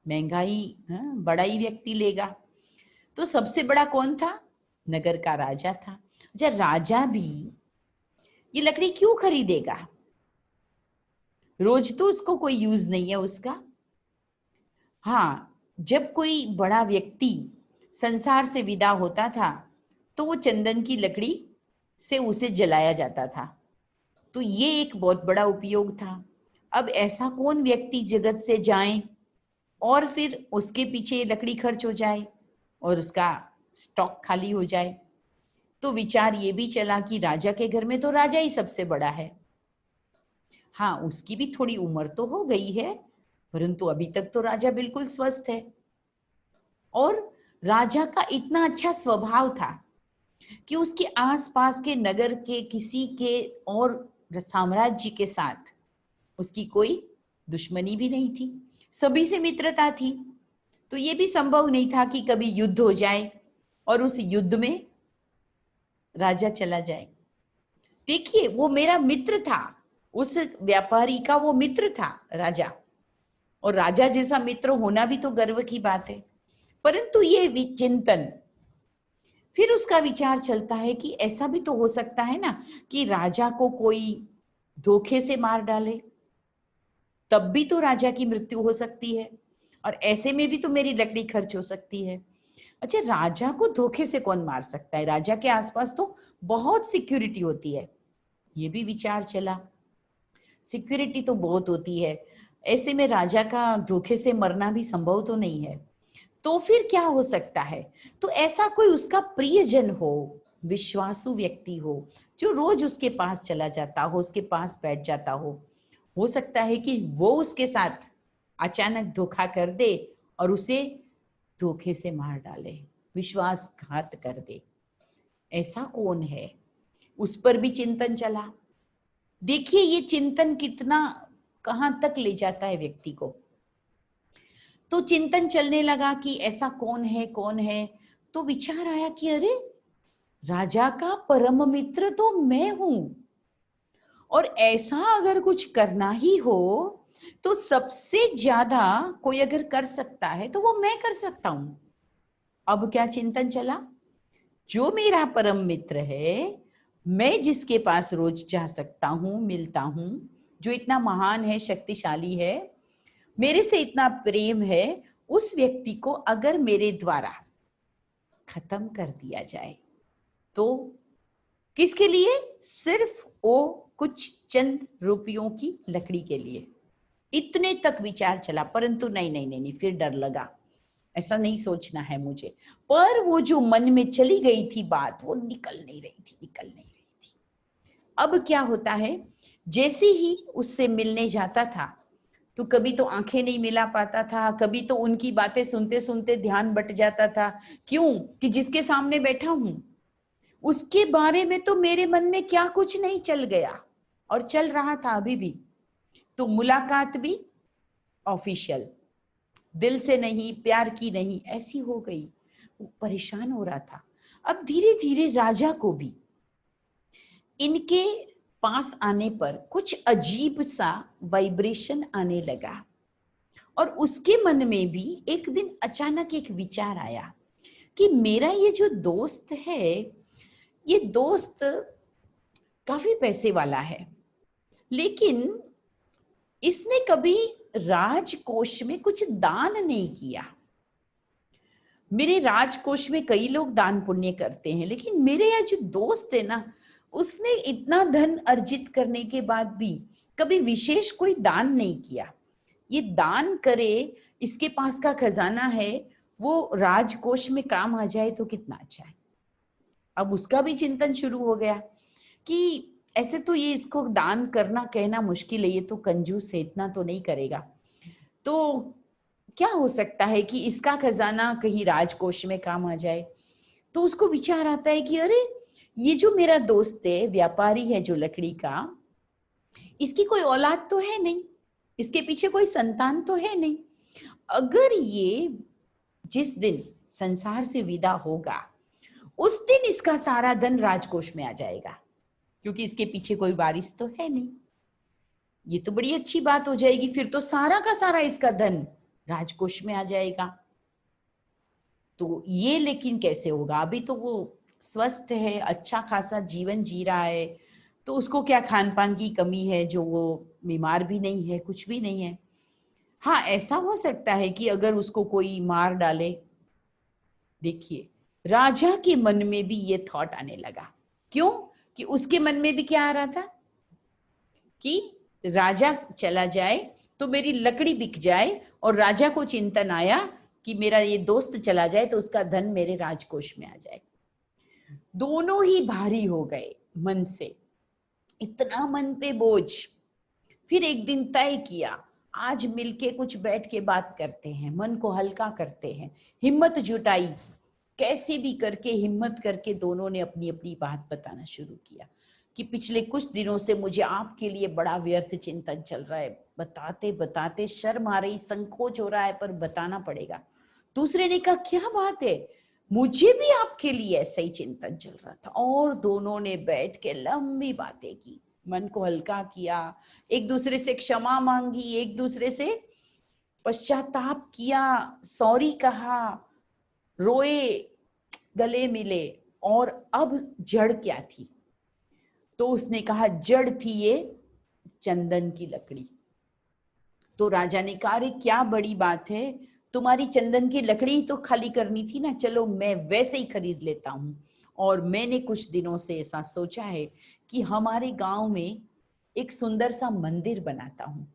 महंगाई बड़ा ही व्यक्ति लेगा। तो सबसे बड़ा कौन था? नगर का राजा था। जब राजा भी ये लकड़ी क्यों खरीदेगा, रोज तो उसको कोई यूज नहीं है उसका। हाँ, जब कोई बड़ा व्यक्ति संसार से विदा होता था तो वो चंदन की लकड़ी से उसे जलाया जाता था। तो ये एक बहुत बड़ा उपयोग था। अब ऐसा कौन व्यक्ति जगत से जाए और फिर उसके पीछे लकड़ी खर्च हो जाए और उसका स्टॉक खाली हो जाए। तो विचार ये भी चला कि राजा के घर में तो राजा ही सबसे बड़ा है। हाँ, उसकी भी थोड़ी उम्र तो हो गई है, परंतु अभी तक तो राजा बिल्कुल स्वस्थ है। और राजा का इतना अच्छा स्वभाव था कि उसके आसपास के नगर के किसी के और साम्राज्य के साथ उसकी कोई दुश्मनी भी नहीं थी, सभी से मित्रता थी। तो ये भी संभव नहीं था कि कभी युद्ध हो जाए और उस युद्ध में राजा चला जाए। देखिए, वो मेरा मित्र था, उस व्यापारी का वो मित्र था राजा, और राजा जैसा मित्र होना भी तो गर्व की बात है। परंतु ये चिंतन, फिर उसका विचार चलता है कि ऐसा भी तो हो सकता है ना कि राजा को कोई धोखे से मार डाले, तब भी तो राजा की मृत्यु हो सकती है, और ऐसे में भी तो मेरी लकड़ी खर्च हो सकती है। अच्छा, राजा को धोखे से कौन मार सकता है? राजा के आसपास तो बहुत सिक्योरिटी होती है। ये भी विचार चला, सिक्योरिटी तो बहुत होती है, ऐसे में राजा का धोखे से मरना भी संभव तो नहीं है। तो फिर क्या हो सकता है? तो ऐसा कोई उसका प्रियजन हो, विश्वासु व्यक्ति हो, जो रोज उसके पास चला जाता हो, उसके पास बैठ जाता हो सकता है कि वो उसके साथ अचानक धोखा कर दे और उसे धोखे से मार डाले, विश्वासघात कर दे। ऐसा कौन है? उस पर भी चिंतन चला। देखिए, ये चिंतन कितना कहां तक ले जाता है व्यक्ति को। तो चिंतन चलने लगा कि ऐसा कौन है, कौन है। तो विचार आया कि अरे, राजा का परम मित्र तो मैं हूं, और ऐसा अगर कुछ करना ही हो तो सबसे ज्यादा कोई अगर कर सकता है तो वो मैं कर सकता हूं। अब क्या चिंतन चला, जो मेरा परम मित्र है, मैं जिसके पास रोज जा सकता हूं, मिलता हूं, जो इतना महान है, शक्तिशाली है, मेरे से इतना प्रेम है, उस व्यक्ति को अगर मेरे द्वारा खत्म कर दिया जाए तो किसके लिए? सिर्फ वो कुछ चंद रुपयों की लकड़ी के लिए। इतने तक विचार चला, परंतु नहीं नहीं नहीं नहीं, फिर डर लगा, ऐसा नहीं सोचना है मुझे। पर वो जो मन में चली गई थी बात, वो निकल नहीं रही थी, निकल नहीं रही थी। अब क्या होता है, जैसे ही उससे मिलने जाता था तो कभी तो आंखें नहीं मिला पाता था, कभी तो उनकी बातें सुनते सुनते ध्यान बट जाता था। क्यों? कि जिसके सामने बैठा हूं उसके बारे में तो मेरे मन में क्या कुछ नहीं चल गया, और चल रहा था अभी भी। तो मुलाकात भी ऑफिशियल, दिल से नहीं, प्यार की नहीं, ऐसी हो गई। वो परेशान हो रहा था। अब धीरे धीरे राजा को भी इनके पास आने पर कुछ अजीब सा वाइब्रेशन आने लगा, और उसके मन में भी एक दिन अचानक एक विचार आया कि मेरा ये जो दोस्त है, ये दोस्त काफी पैसे वाला है, लेकिन इसने कभी राजकोष में कुछ दान नहीं किया। मेरे राजकोष में कई लोग दान पुण्य करते हैं, लेकिन मेरे यहाँ जो दोस्त है ना, उसने इतना धन अर्जित करने के बाद भी कभी विशेष कोई दान नहीं किया। ये दान करे, इसके पास का खजाना है, वो राजकोष में काम आ जाए तो कितना अच्छा है। अब उसका भी चिंतन शुरू हो गया कि ऐसे तो ये इसको दान करना कहना मुश्किल है, ये तो कंजूस है, इतना तो नहीं करेगा। तो क्या हो सकता है कि इसका खजाना कहीं राजकोष में काम आ जाए। तो उसको विचार आता है कि अरे, ये जो मेरा दोस्त है, व्यापारी है जो लकड़ी का, इसकी कोई औलाद तो है नहीं, इसके पीछे कोई संतान तो है नहीं। अगर ये जिस दिन संसार से विदा होगा, उस दिन इसका सारा धन राजकोष में आ जाएगा, क्योंकि इसके पीछे कोई वारिस तो है नहीं। ये तो बड़ी अच्छी बात हो जाएगी, फिर तो सारा का सारा इसका धन राजकोष में आ जाएगा। तो ये लेकिन कैसे होगा? अभी तो वो स्वस्थ है, अच्छा खासा जीवन जी रहा है, तो उसको क्या खान पान की कमी है जो वो बीमार भी नहीं है, कुछ भी नहीं है। हाँ, ऐसा हो सकता है कि अगर उसको कोई मार डाले। देखिए, राजा के मन में भी ये थॉट आने लगा। क्यों? कि उसके मन में भी क्या आ रहा था कि राजा चला जाए तो मेरी लकड़ी बिक जाए, और राजा को चिंतन आया कि मेरा ये दोस्त चला जाए तो उसका धन मेरे राजकोष में आ जाए। दोनों ही भारी हो गए मन से, इतना मन पे बोझ। फिर एक दिन तय किया, आज मिलके कुछ बैठ के बात करते हैं, मन को हल्का करते हैं। हिम्मत जुटाई, कैसे भी करके हिम्मत करके दोनों ने अपनी अपनी बात बताना शुरू किया कि पिछले कुछ दिनों से मुझे आपके लिए बड़ा व्यर्थ चिंतन चल रहा है। बताते बताते शर्म आ रही, संकोच हो रहा है, पर बताना पड़ेगा। दूसरे ने कहा, क्या बात है, मुझे भी आपके लिए ऐसा ही चिंतन चल रहा था। और दोनों ने बैठ के लंबी बातें की, मन को हल्का किया, एक दूसरे से क्षमा मांगी, एक दूसरे से पश्चाताप किया, सॉरी कहा, रोए, गले मिले। और अब जड़ क्या थी? तो उसने कहा, जड़ थी ये चंदन की लकड़ी। तो राजा ने कहा, अरे क्या बड़ी बात है, तुम्हारी चंदन की लकड़ी तो खाली करनी थी ना, चलो मैं वैसे ही खरीद लेता हूँ। और मैंने कुछ दिनों से ऐसा सोचा है कि हमारे गांव में एक सुंदर सा मंदिर बनाता हूँ,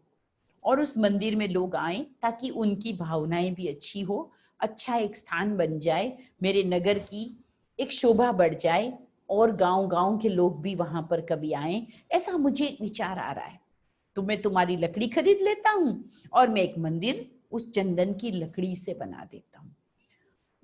और उस मंदिर में लोग आए ताकि उनकी भावनाएं भी अच्छी हो, अच्छा एक स्थान बन जाए, मेरे नगर की एक शोभा बढ़ जाए, और गांव गांव के लोग भी वहां पर कभी आए। ऐसा मुझे विचार आ रहा है, तो मैं तुम्हारी लकड़ी खरीद लेता हूँ और मैं एक मंदिर उस चंदन की लकड़ी से बना देता हूँ।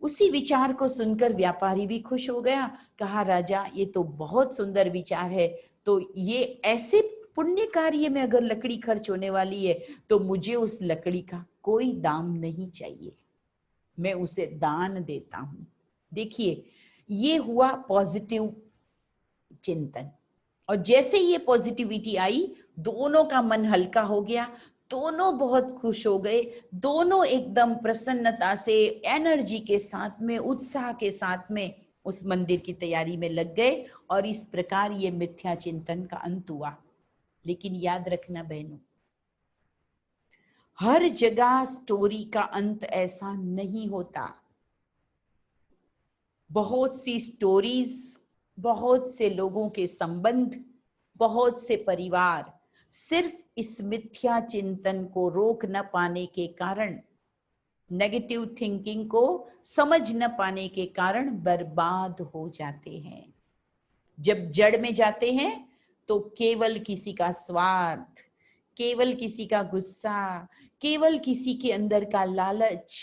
उसी विचार को सुनकर व्यापारी भी खुश हो गया। कहा, राजा ये तो बहुत सुंदर विचार है, तो ये ऐसे पुण्य कार्य में अगर लकड़ी खर्च होने वाली है तो मुझे उस लकड़ी का कोई दाम नहीं चाहिए, मैं उसे दान देता हूं। देखिए, ये हुआ पॉजिटिव चिंतन, और जैसे ये पॉजिटिविटी आई, दोनों का मन हल्का हो गया। दोनों बहुत खुश हो गए, दोनों एकदम प्रसन्नता से, एनर्जी के साथ में, उत्साह के साथ में उस मंदिर की तैयारी में लग गए और इस प्रकार ये मिथ्या चिंतन का अंत हुआ। लेकिन याद रखना बहनों, हर जगह स्टोरी का अंत ऐसा नहीं होता। बहुत सी स्टोरीज, बहुत से लोगों के संबंध, बहुत से परिवार सिर्फ इस मिथ्या चिंतन को रोक न पाने के कारण, नेगेटिव थिंकिंग को समझ न पाने के कारण बर्बाद हो जाते हैं। जब जड़ में जाते हैं तो केवल किसी का स्वार्थ, केवल किसी का गुस्सा, केवल किसी के अंदर का लालच,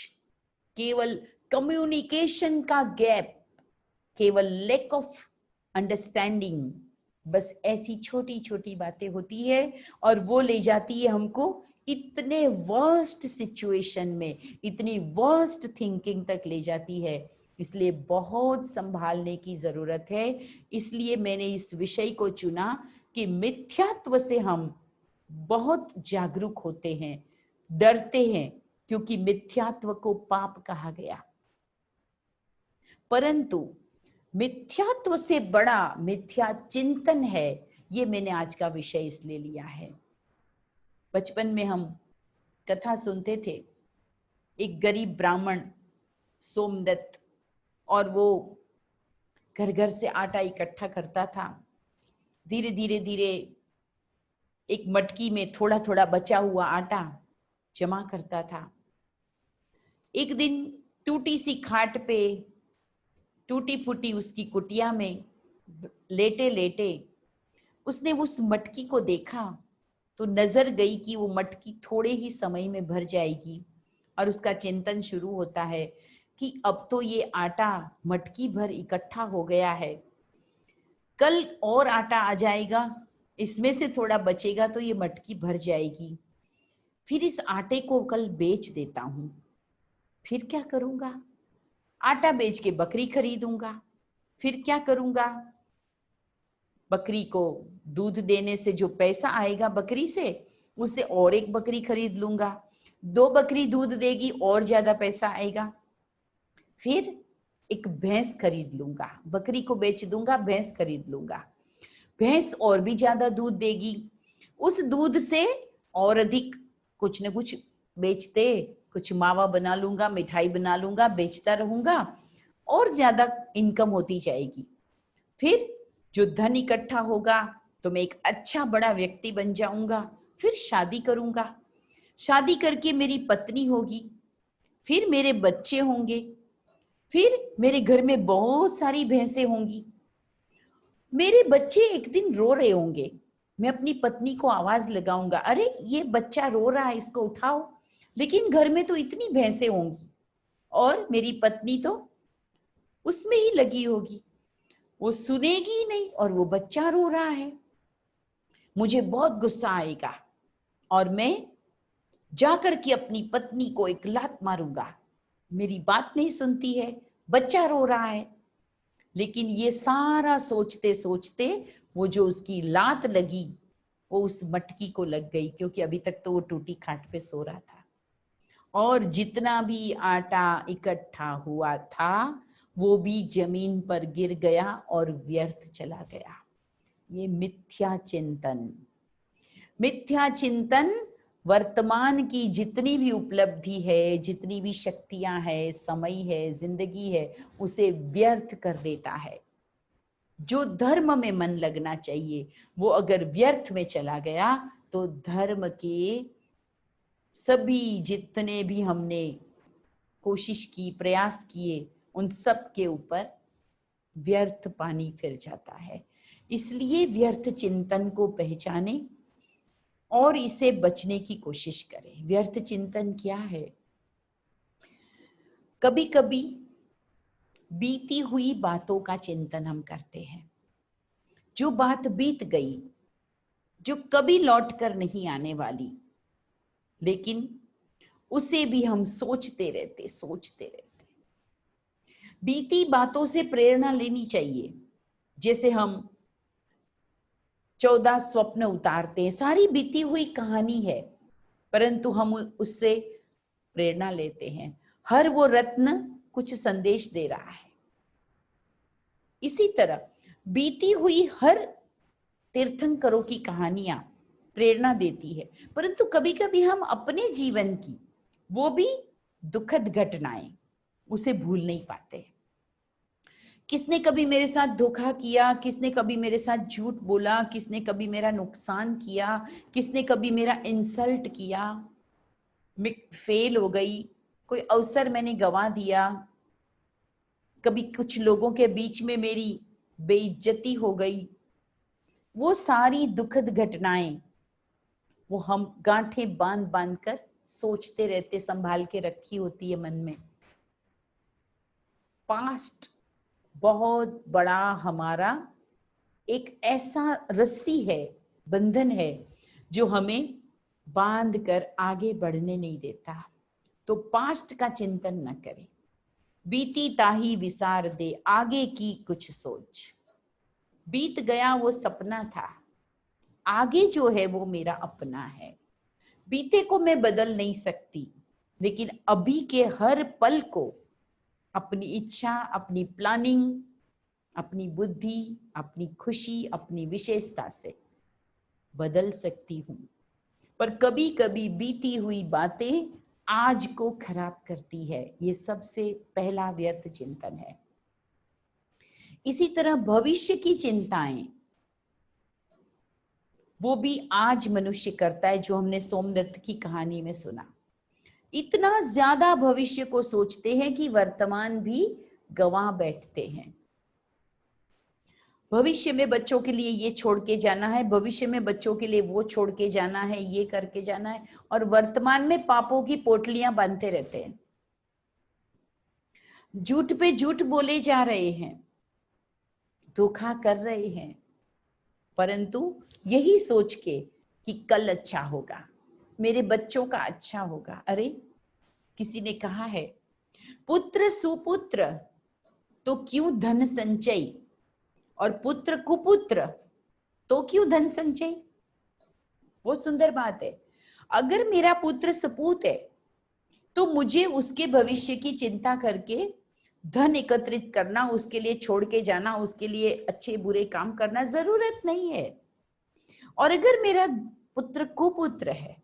केवल कम्युनिकेशन का गैप, केवल लैक ऑफ अंडरस्टैंडिंग, बस ऐसी छोटी छोटी बातें होती है और वो ले जाती है हमको इतने वर्स्ट सिचुएशन में, इतनी वर्स्ट थिंकिंग तक ले जाती है। इसलिए बहुत संभालने की जरूरत है। इसलिए मैंने इस विषय को चुना कि मिथ्यात्व से हम बहुत जागरूक होते हैं, डरते हैं, क्योंकि मिथ्यात्व को पाप कहा गया। परंतु मिथ्यात्व से बड़ा मिथ्या चिंतन है, ये मैंने आज का विषय इसलिए लिया है। बचपन में हम कथा सुनते थे, एक गरीब ब्राह्मण सोमदत्त, और वो घर घर से आटा इकट्ठा करता था। धीरे धीरे धीरे एक मटकी में थोड़ा थोड़ा बचा हुआ आटा जमा करता था। एक दिन टूटी सी खाट पे, टूटी फूटी उसकी कुटिया में लेटे लेटे उसने उस मटकी को देखा तो नजर गई कि वो मटकी थोड़े ही समय में भर जाएगी। और उसका चिंतन शुरू होता है कि अब तो ये आटा मटकी भर इकट्ठा हो गया है, कल और आटा आ जाएगा, इसमें से थोड़ा बचेगा तो ये मटकी भर जाएगी। फिर इस आटे को कल बेच देता हूं, फिर क्या करूंगा? आटा बेच के बकरी खरीदूंगा, फिर क्या करूंगा? बकरी को दूध देने से जो पैसा आएगा बकरी से, उससे और एक बकरी खरीद लूंगा, 2 बकरी दूध देगी और ज्यादा पैसा आएगा। फिर एक भैंस खरीद लूंगा, बकरी को बेच दूंगा, भैंस खरीद लूंगा, भैंस और भी ज्यादा दूध देगी, उस दूध से और अधिक कुछ न कुछ बेचते, कुछ मावा बना लूंगा, मिठाई बना लूंगा, बेचता रहूंगा और ज्यादा इनकम होती जाएगी। फिर जो धन इकट्ठा होगा तो मैं एक अच्छा बड़ा व्यक्ति बन जाऊंगा, फिर शादी करूंगा, शादी करके मेरी पत्नी होगी, फिर मेरे बच्चे होंगे, फिर मेरे घर में बहुत सारी भैंसें होंगी। मेरे बच्चे एक दिन रो रहे होंगे, मैं अपनी पत्नी को आवाज लगाऊंगा, अरे ये बच्चा रो रहा है, इसको उठाओ। लेकिन घर में तो इतनी भैंसें होंगी और मेरी पत्नी तो उसमें ही लगी होगी, वो सुनेगी ही नहीं और वो बच्चा रो रहा है। मुझे बहुत गुस्सा आएगा और मैं जाकर के अपनी पत्नी को एक लात मारूंगा, मेरी बात नहीं सुनती है, बच्चा रो रहा है। लेकिन ये सारा सोचते सोचते वो जो उसकी लात लगी वो उस मटकी को लग गई, क्योंकि अभी तक तो वो टूटी खाट पे सो रहा था। और जितना भी आटा इकट्ठा हुआ था वो भी जमीन पर गिर गया और व्यर्थ चला गया। ये मिथ्या चिंतन, मिथ्या चिंतन वर्तमान की जितनी भी उपलब्धि है, जितनी भी शक्तियां है, समय है, जिंदगी है, उसे व्यर्थ कर देता है। जो धर्म में मन लगना चाहिए वो अगर व्यर्थ में चला गया तो धर्म के सभी जितने भी हमने कोशिश की, प्रयास किए, उन सब के ऊपर व्यर्थ पानी फिर जाता है। इसलिए व्यर्थ चिंतन को पहचाने और इसे बचने की कोशिश करें। व्यर्थ चिंतन क्या है? कभी कभी बीती हुई बातों का चिंतन हम करते हैं, जो बात बीत गई, जो कभी लौट कर नहीं आने वाली, लेकिन उसे भी हम सोचते रहते। बीती बातों से प्रेरणा लेनी चाहिए। जैसे हम 14 स्वप्न उतारते हैं, सारी बीती हुई कहानी है, परंतु हम उससे प्रेरणा लेते हैं। हर वो रत्न कुछ संदेश दे रहा है। इसी तरह बीती हुई हर तीर्थंकरों की कहानियां प्रेरणा देती है, परंतु कभी कभी हम अपने जीवन की वो भी दुखद घटनाएं उसे भूल नहीं पाते। किसने कभी मेरे साथ धोखा किया, किसने कभी मेरे साथ झूठ बोला, किसने कभी मेरा नुकसान किया, किसने कभी मेरा इंसल्ट किया, मैं फेल हो गई, कोई अवसर मैंने गंवा दिया, कभी कुछ लोगों के बीच में मेरी बेइज्जती हो गई। वो सारी दुखद घटनाएं वो हम गांठें बांध बांध कर सोचते रहते, संभाल के रखी होती है मन में। पास्ट बहुत बड़ा हमारा एक ऐसा रस्सी है, बंधन है, जो हमें बांध कर आगे बढ़ने नहीं देता। तो पास्ट का चिंतन न करें, बीती ताही विसार दे, आगे की कुछ सोच। बीत गया वो सपना था, आगे जो है वो मेरा अपना है। बीते को मैं बदल नहीं सकती, लेकिन अभी के हर पल को अपनी इच्छा, अपनी प्लानिंग, अपनी बुद्धि, अपनी खुशी, अपनी विशेषता से बदल सकती हूँ। पर कभी कभी बीती हुई बातें आज को खराब करती है। ये सबसे पहला व्यर्थ चिंतन है। इसी तरह भविष्य की चिंताएं वो भी आज मनुष्य करता है, जो हमने सोमदत्त की कहानी में सुना। इतना ज्यादा भविष्य को सोचते हैं कि वर्तमान भी गंवा बैठते हैं। भविष्य में बच्चों के लिए ये छोड़ के जाना है, भविष्य में बच्चों के लिए वो छोड़ के जाना है, ये करके जाना है, और वर्तमान में पापों की पोटलियां बांधते रहते हैं। झूठ पे झूठ बोले जा रहे हैं, धोखा कर रहे हैं, परंतु यही सोच के कि कल अच्छा होगा, मेरे बच्चों का अच्छा होगा। अरे किसी ने कहा है, पुत्र सुपुत्र तो क्यों धन संचय, और पुत्र कुपुत्र तो क्यों धन संचय। बहुत सुंदर बात है। अगर मेरा पुत्र सपूत है तो मुझे उसके भविष्य की चिंता करके धन एकत्रित करना, उसके लिए छोड़ के जाना, उसके लिए अच्छे बुरे काम करना जरूरत नहीं है। और अगर मेरा पुत्र कुपुत्र है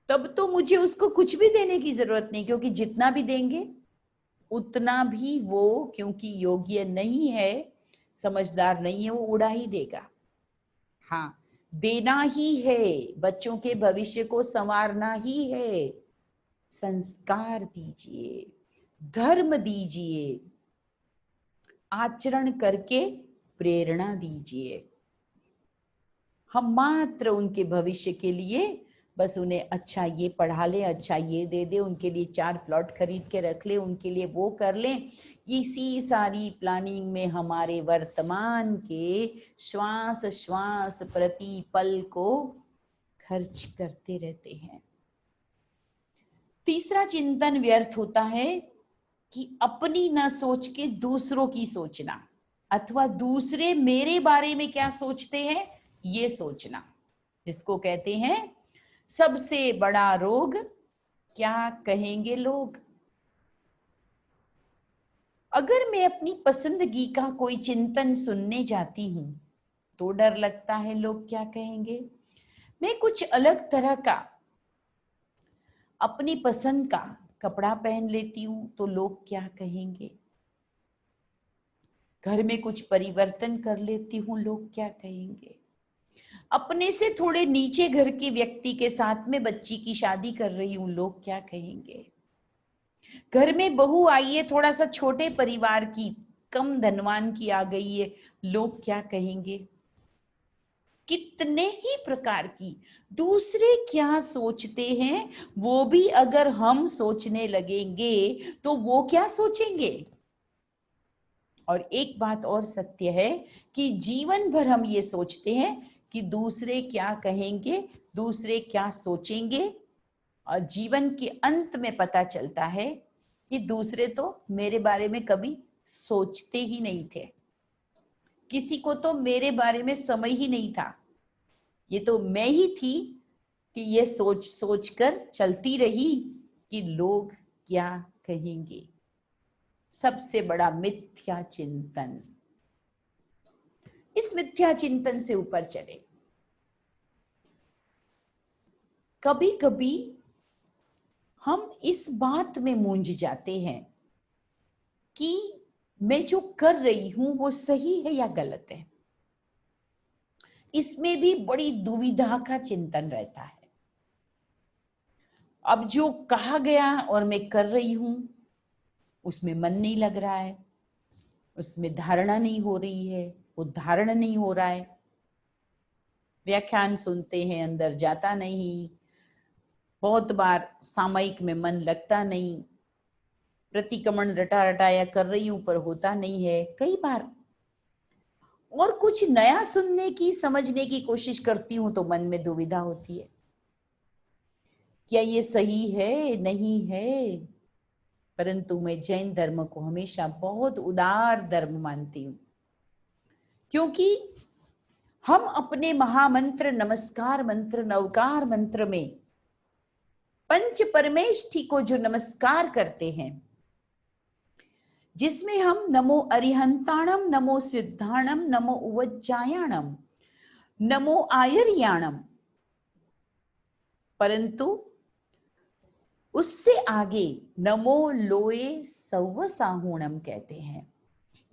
तब तो मुझे उसको कुछ भी देने की जरूरत नहीं, क्योंकि जितना भी देंगे उतना भी वो, क्योंकि योग्य नहीं है, समझदार नहीं है, वो उड़ा ही देगा। हाँ, देना ही है, बच्चों के भविष्य को संवारना ही है। संस्कार दीजिए, धर्म दीजिए, आचरण करके प्रेरणा दीजिए। हम मात्र उनके भविष्य के लिए बस उन्हें अच्छा ये पढ़ा ले, अच्छा ये दे दे, उनके लिए 4 प्लॉट खरीद के रख ले, उनके लिए वो कर ले। इसी सारी प्लानिंग में हमारे वर्तमान के श्वास श्वास प्रति पल को खर्च करते रहते हैं। तीसरा चिंतन व्यर्थ होता है कि अपनी न सोच के दूसरों की सोचना, अथवा दूसरे मेरे बारे में क्या सोचते हैं ये सोचना, जिसको कहते हैं सबसे बड़ा रोग, क्या कहेंगे लोग। अगर मैं अपनी पसंदगी का कोई चिंतन सुनने जाती हूं तो डर लगता है लोग क्या कहेंगे। मैं कुछ अलग तरह का अपनी पसंद का कपड़ा पहन लेती हूं तो लोग क्या कहेंगे। घर में कुछ परिवर्तन कर लेती हूं, लोग क्या कहेंगे। अपने से थोड़े नीचे घर के व्यक्ति के साथ में बच्ची की शादी कर रही हूं, लोग क्या कहेंगे। घर में बहू आई है, थोड़ा सा छोटे परिवार की, कम धनवान की आ गई है, लोग क्या कहेंगे। कितने ही प्रकार की दूसरे क्या सोचते हैं वो भी अगर हम सोचने लगेंगे तो वो क्या सोचेंगे। और एक बात और सत्य है कि जीवन भर हम ये सोचते हैं कि दूसरे क्या कहेंगे, दूसरे क्या सोचेंगे, और जीवन के अंत में पता चलता है कि दूसरे तो मेरे बारे में कभी सोचते ही नहीं थे, किसी को तो मेरे बारे में समय ही नहीं था, ये तो मैं ही थी कि ये सोच सोच कर चलती रही कि लोग क्या कहेंगे। सबसे बड़ा मिथ्या चिंतन। इस मिथ्या चिंतन से ऊपर चले। कभी कभी हम इस बात में मूंझ जाते हैं कि मैं जो कर रही हूं वो सही है या गलत है। इसमें भी बड़ी दुविधा का चिंतन रहता है। अब जो कहा गया और मैं कर रही हूं उसमें मन नहीं लग रहा है, उसमें धारणा नहीं हो रही है, उद्धारण नहीं हो रहा है। व्याख्यान सुनते हैं, अंदर जाता नहीं। बहुत बार सामयिक में मन लगता नहीं। प्रतिक्रमण रटा रटाया कर रही हूं पर होता नहीं है कई बार। और कुछ नया सुनने की, समझने की कोशिश करती हूं तो मन में दुविधा होती है, क्या ये सही है, नहीं है। परंतु मैं जैन धर्म को हमेशा बहुत उदार धर्म मानती हूं, क्योंकि हम अपने महामंत्र, नमस्कार मंत्र, नवकार मंत्र में पंच परमेष्ठी को जो नमस्कार करते हैं, जिसमें हम नमो अरिहंताणम, नमो सिद्धाणम, नमो उवज्जायाणम, नमो आयर्याणम, परंतु उससे आगे नमो लोए सव्व साहूणम कहते हैं।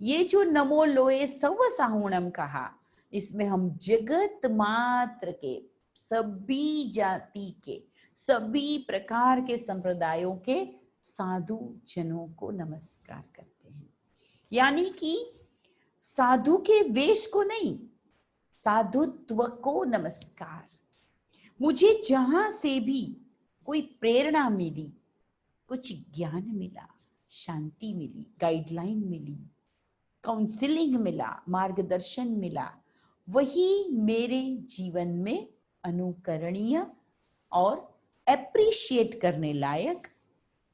ये जो नमो लोए सव्व साहूणम कहा, इसमें हम जगत मात्र के, सभी जाति के, सभी प्रकार के संप्रदायों के साधु जनों को नमस्कार करते हैं। यानी कि साधु के वेश को नहीं, साधुत्व को नमस्कार। मुझे जहां से भी कोई प्रेरणा मिली, कुछ ज्ञान मिला, शांति मिली, गाइडलाइन मिली, काउंसलिंग मिला, मार्गदर्शन मिला, वही मेरे जीवन में अनुकरणीय और एप्रिशिएट करने लायक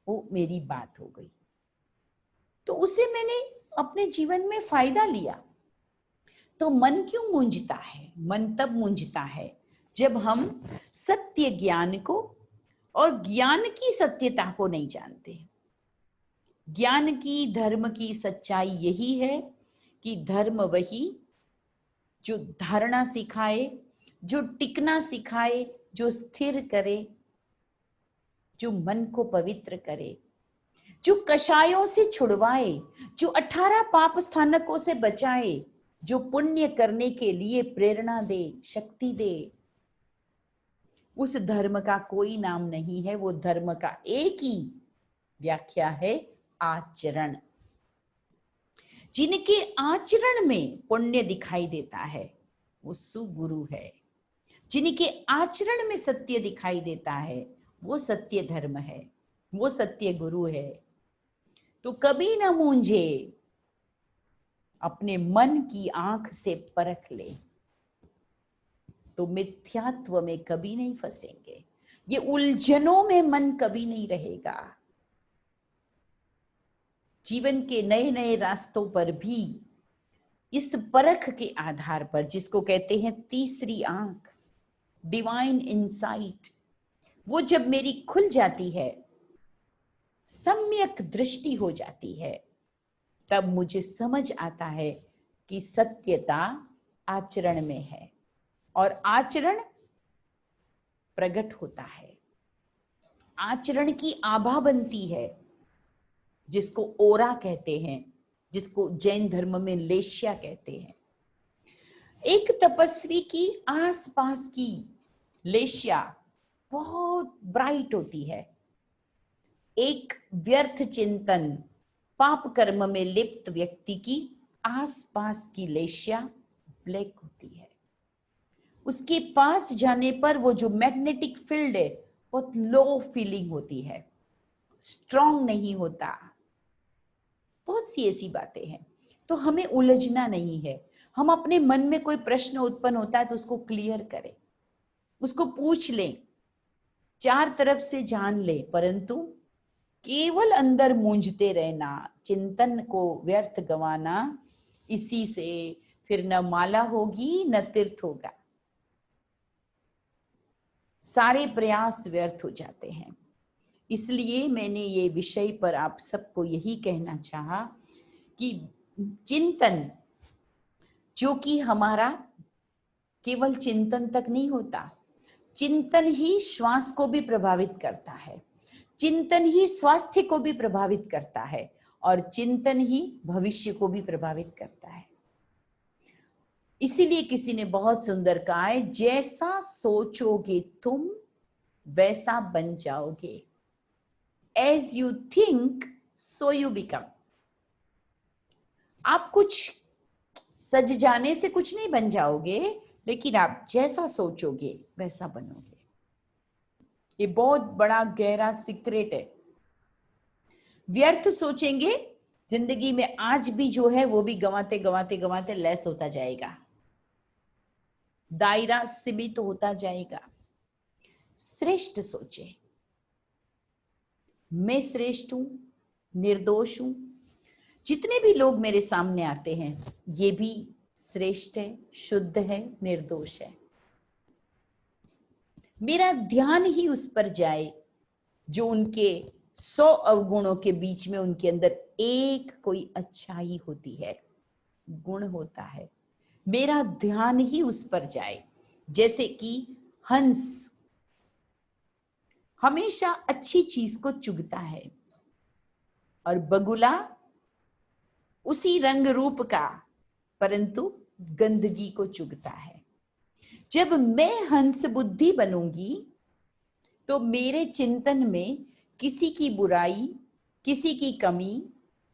वो मेरी बात हो गई। तो उसे मैंने अपने जीवन में फायदा लिया। तो मन क्यों मूंझता है? मन तब मूंझता है जब हम सत्य ज्ञान को और ज्ञान की सत्यता को नहीं जानते। ज्ञान की, धर्म की सच्चाई यही है कि धर्म वही जो धारणा सिखाए, जो टिकना सिखाए, जो स्थिर करे, जो मन को पवित्र करे, जो कषायों से छुड़वाए, जो 18 पाप स्थानकों से बचाए, जो पुण्य करने के लिए प्रेरणा दे, शक्ति दे। उस धर्म का कोई नाम नहीं है। वो धर्म का एक ही व्याख्या है, आचरण। जिनके आचरण में पुण्य दिखाई देता है वो सुगुरु है। जिनके आचरण में सत्य दिखाई देता है वो सत्य धर्म है, वो सत्य गुरु है। तो कभी ना मूंझे, अपने मन की आंख से परख ले तो मिथ्यात्व में कभी नहीं फंसेंगे। ये उलझनों में मन कभी नहीं रहेगा। जीवन के नए नए रास्तों पर भी इस परख के आधार पर, जिसको कहते हैं तीसरी आंख, डिवाइन इंसाइट, वो जब मेरी खुल जाती है, सम्यक दृष्टि हो जाती है, तब मुझे समझ आता है कि सत्यता आचरण में है और आचरण प्रकट होता है। आचरण की आभा बनती है, जिसको ओरा कहते हैं, जिसको जैन धर्म में लेश्या कहते हैं। एक तपस्वी की आसपास की लेश्या बहुत ब्राइट होती है। एक व्यर्थ चिंतन, पाप कर्म में लिप्त व्यक्ति की आसपास की लेश्या ब्लैक होती है। उसके पास जाने पर वो जो मैग्नेटिक फील्ड है बहुत लो फीलिंग होती है, स्ट्रॉन्ग नहीं होता। बहुत सी ऐसी बातें हैं। तो हमें उलझना नहीं है। हम अपने मन में कोई प्रश्न उत्पन्न होता है तो उसको क्लियर करें, उसको पूछ लें, चार तरफ से जान ले, परंतु केवल अंदर मूंझते रहना, चिंतन को व्यर्थ गंवाना, इसी से फिर न माला होगी न तीर्थ होगा। सारे प्रयास व्यर्थ हो जाते हैं। इसलिए मैंने ये विषय पर आप सबको यही कहना चाहा कि चिंतन, जो कि हमारा केवल चिंतन तक नहीं होता, चिंतन ही श्वास को भी प्रभावित करता है, चिंतन ही स्वास्थ्य को भी प्रभावित करता है, और चिंतन ही भविष्य को भी प्रभावित करता है। इसीलिए किसी ने बहुत सुंदर कहा है, जैसा सोचोगे तुम वैसा बन जाओगे। As you think, so you become. आप कुछ सज जाने से कुछ नहीं बन जाओगे, लेकिन आप जैसा सोचोगे वैसा बनोगे। ये बहुत बड़ा गहरा सीक्रेट है। व्यर्थ सोचेंगे, जिंदगी में आज भी जो है वो भी गंवाते गंवाते गंवाते लेस होता जाएगा, दायरा सीमित होता जाएगा। श्रेष्ठ सोचे, मैं श्रेष्ठ हूं, निर्दोष हूं। जितने भी लोग मेरे सामने आते हैं ये भी श्रेष्ठ है, शुद्ध है, निर्दोष है। मेरा ध्यान ही उस पर जाए जो उनके 100 अवगुणों के बीच में उनके अंदर एक कोई अच्छाई होती है, गुण होता है। मेरा ध्यान ही उस पर जाए। जैसे कि हंस हमेशा अच्छी चीज को चुगता है, और बगुला उसी रंग रूप का परंतु गंदगी को चुगता है। जब मैं हंस बुद्धि बनूंगी तो मेरे चिंतन में किसी की बुराई, किसी की कमी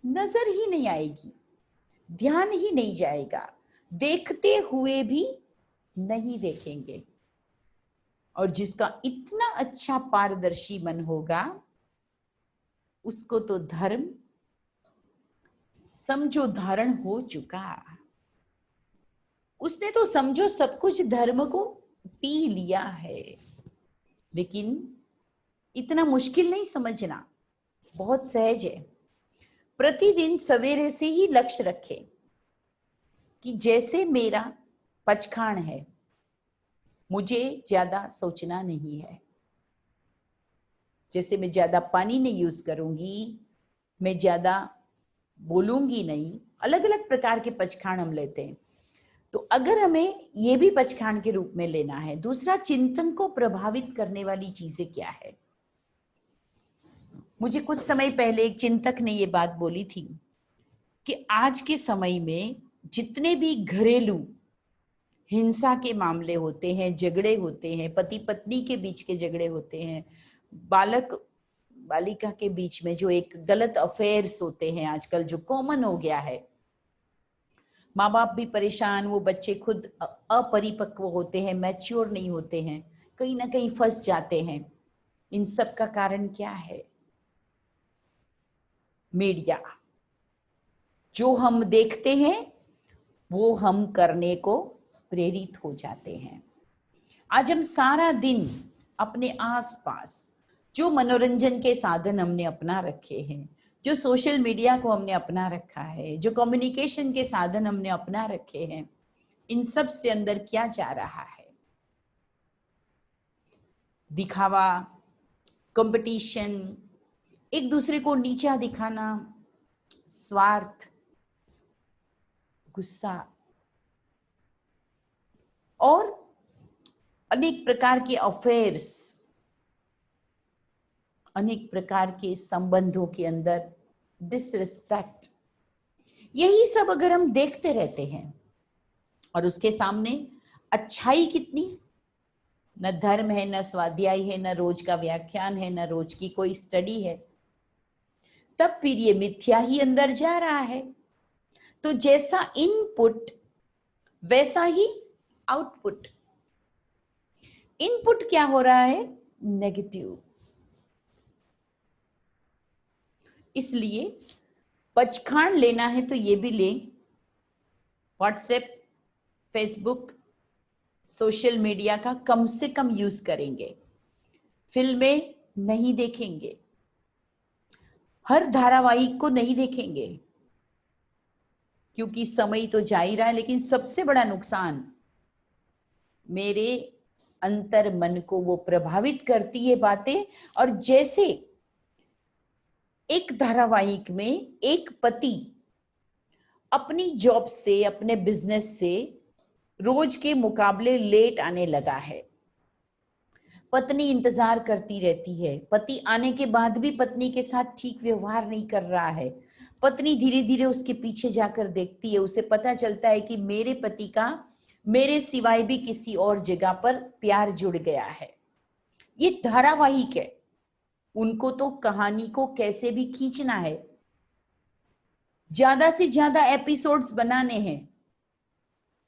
नजर ही नहीं आएगी, ध्यान ही नहीं जाएगा, देखते हुए भी नहीं देखेंगे। और जिसका इतना अच्छा पारदर्शी मन होगा उसको तो धर्म समझो धारण हो चुका। उसने तो समझो सब कुछ धर्म को पी लिया है। लेकिन इतना मुश्किल नहीं समझना, बहुत सहज है। प्रतिदिन सवेरे से ही लक्ष्य रखें कि जैसे मेरा पचखाण है, मुझे ज्यादा सोचना नहीं है। जैसे मैं ज्यादा पानी नहीं यूज करूंगी, मैं ज्यादा बोलूंगी नहीं। अलग अलग प्रकार के पचखाण हम लेते हैं। तो अगर हमें ये भी पचखाण के रूप में लेना है, दूसरा चिंतन को प्रभावित करने वाली चीजें क्या है। मुझे कुछ समय पहले एक चिंतक ने ये बात बोली थी कि आज के समय में जितने भी घरेलू हिंसा के मामले होते हैं, झगड़े होते हैं, पति पत्नी के बीच के झगड़े होते हैं, बालक बालिका के बीच में जो एक गलत अफेयर्स होते हैं आजकल, जो कॉमन हो गया है, माँ बाप भी परेशान, वो बच्चे खुद अपरिपक्व होते हैं, मैच्योर नहीं होते हैं, कहीं ना कहीं फंस जाते हैं। इन सब का कारण क्या है? मीडिया। जो हम देखते हैं वो हम करने को प्रेरित हो जाते हैं। आज हम सारा दिन अपने आसपास जो मनोरंजन के साधन हमने अपना रखे हैं, जो सोशल मीडिया को हमने अपना रखा है, जो कम्युनिकेशन के साधन हमने अपना रखे हैं, इन सब से अंदर क्या जा रहा है? दिखावा, कंपटीशन, एक दूसरे को नीचा दिखाना, स्वार्थ, गुस्सा और अनेक प्रकार के अफेयर्स, अनेक प्रकार के संबंधों के अंदर डिसरिस्पेक्ट। यही सब अगर हम देखते रहते हैं और उसके सामने अच्छाई कितनी, न धर्म है, न स्वाध्याय है, न रोज का व्याख्यान है, न रोज की कोई स्टडी है, तब फिर ये मिथ्या ही अंदर जा रहा है। तो जैसा इनपुट वैसा ही आउटपुट। इनपुट क्या हो रहा है? नेगेटिव। इसलिए पचखाण लेना है तो ये भी लें। व्हाट्सएप, फेसबुक, सोशल मीडिया का कम से कम यूज करेंगे, फिल्में नहीं देखेंगे, हर धारावाहिक को नहीं देखेंगे, क्योंकि समय तो जा ही रहा है। लेकिन सबसे बड़ा नुकसान मेरे अंतर मन को वो प्रभावित करती है बातें। और जैसे एक धारावाहिक में एक पति अपनी जॉब से, अपने बिजनेस से रोज के मुकाबले लेट आने लगा है, पत्नी इंतजार करती रहती है, पति आने के बाद भी पत्नी के साथ ठीक व्यवहार नहीं कर रहा है, पत्नी धीरे धीरे उसके पीछे जाकर देखती है, उसे पता चलता है कि मेरे पति का मेरे सिवाय भी किसी और जगह पर प्यार जुड़ गया है। ये धारावाहिक है, उनको तो कहानी को कैसे भी खींचना है, ज्यादा से ज्यादा एपिसोड्स बनाने हैं,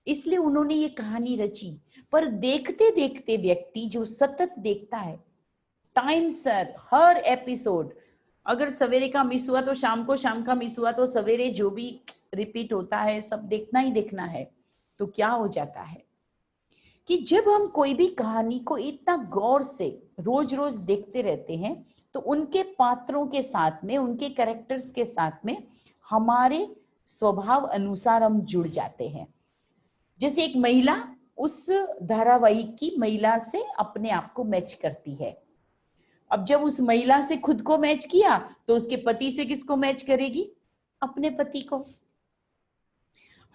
इसलिए उन्होंने ये कहानी रची। पर देखते देखते व्यक्ति जो सतत देखता है टाइम सर हर एपिसोड, अगर सवेरे का मिस हुआ तो शाम को, शाम का मिस हुआ तो सवेरे, जो भी रिपीट होता है सब देखना ही देखना है, तो क्या हो जाता है कि जब हम कोई भी कहानी को इतना गौर से रोज रोज देखते रहते हैं तो उनके पात्रों के साथ में, उनके कैरेक्टर्स के साथ में हमारे स्वभाव अनुसार हम जुड़ जाते हैं। जैसे एक महिला उस धारावाहिक की महिला से अपने आप को मैच करती है, अब जब उस महिला से खुद को मैच किया तो उसके पति से किसको मैच करेगी? अपने पति को।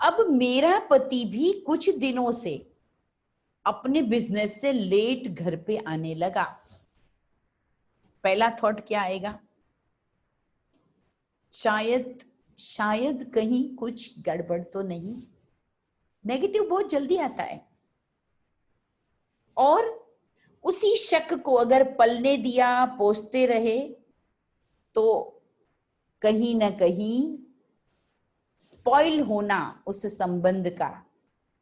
अब मेरा पति भी कुछ दिनों से अपने बिजनेस से लेट घर पे आने लगा, पहला थॉट क्या आएगा? शायद कहीं कुछ गड़बड़ तो नहीं। नेगेटिव बहुत जल्दी आता है, और उसी शक को अगर पलने दिया, पोसते रहे, तो कहीं ना कहीं स्पॉइल होना उस संबंध का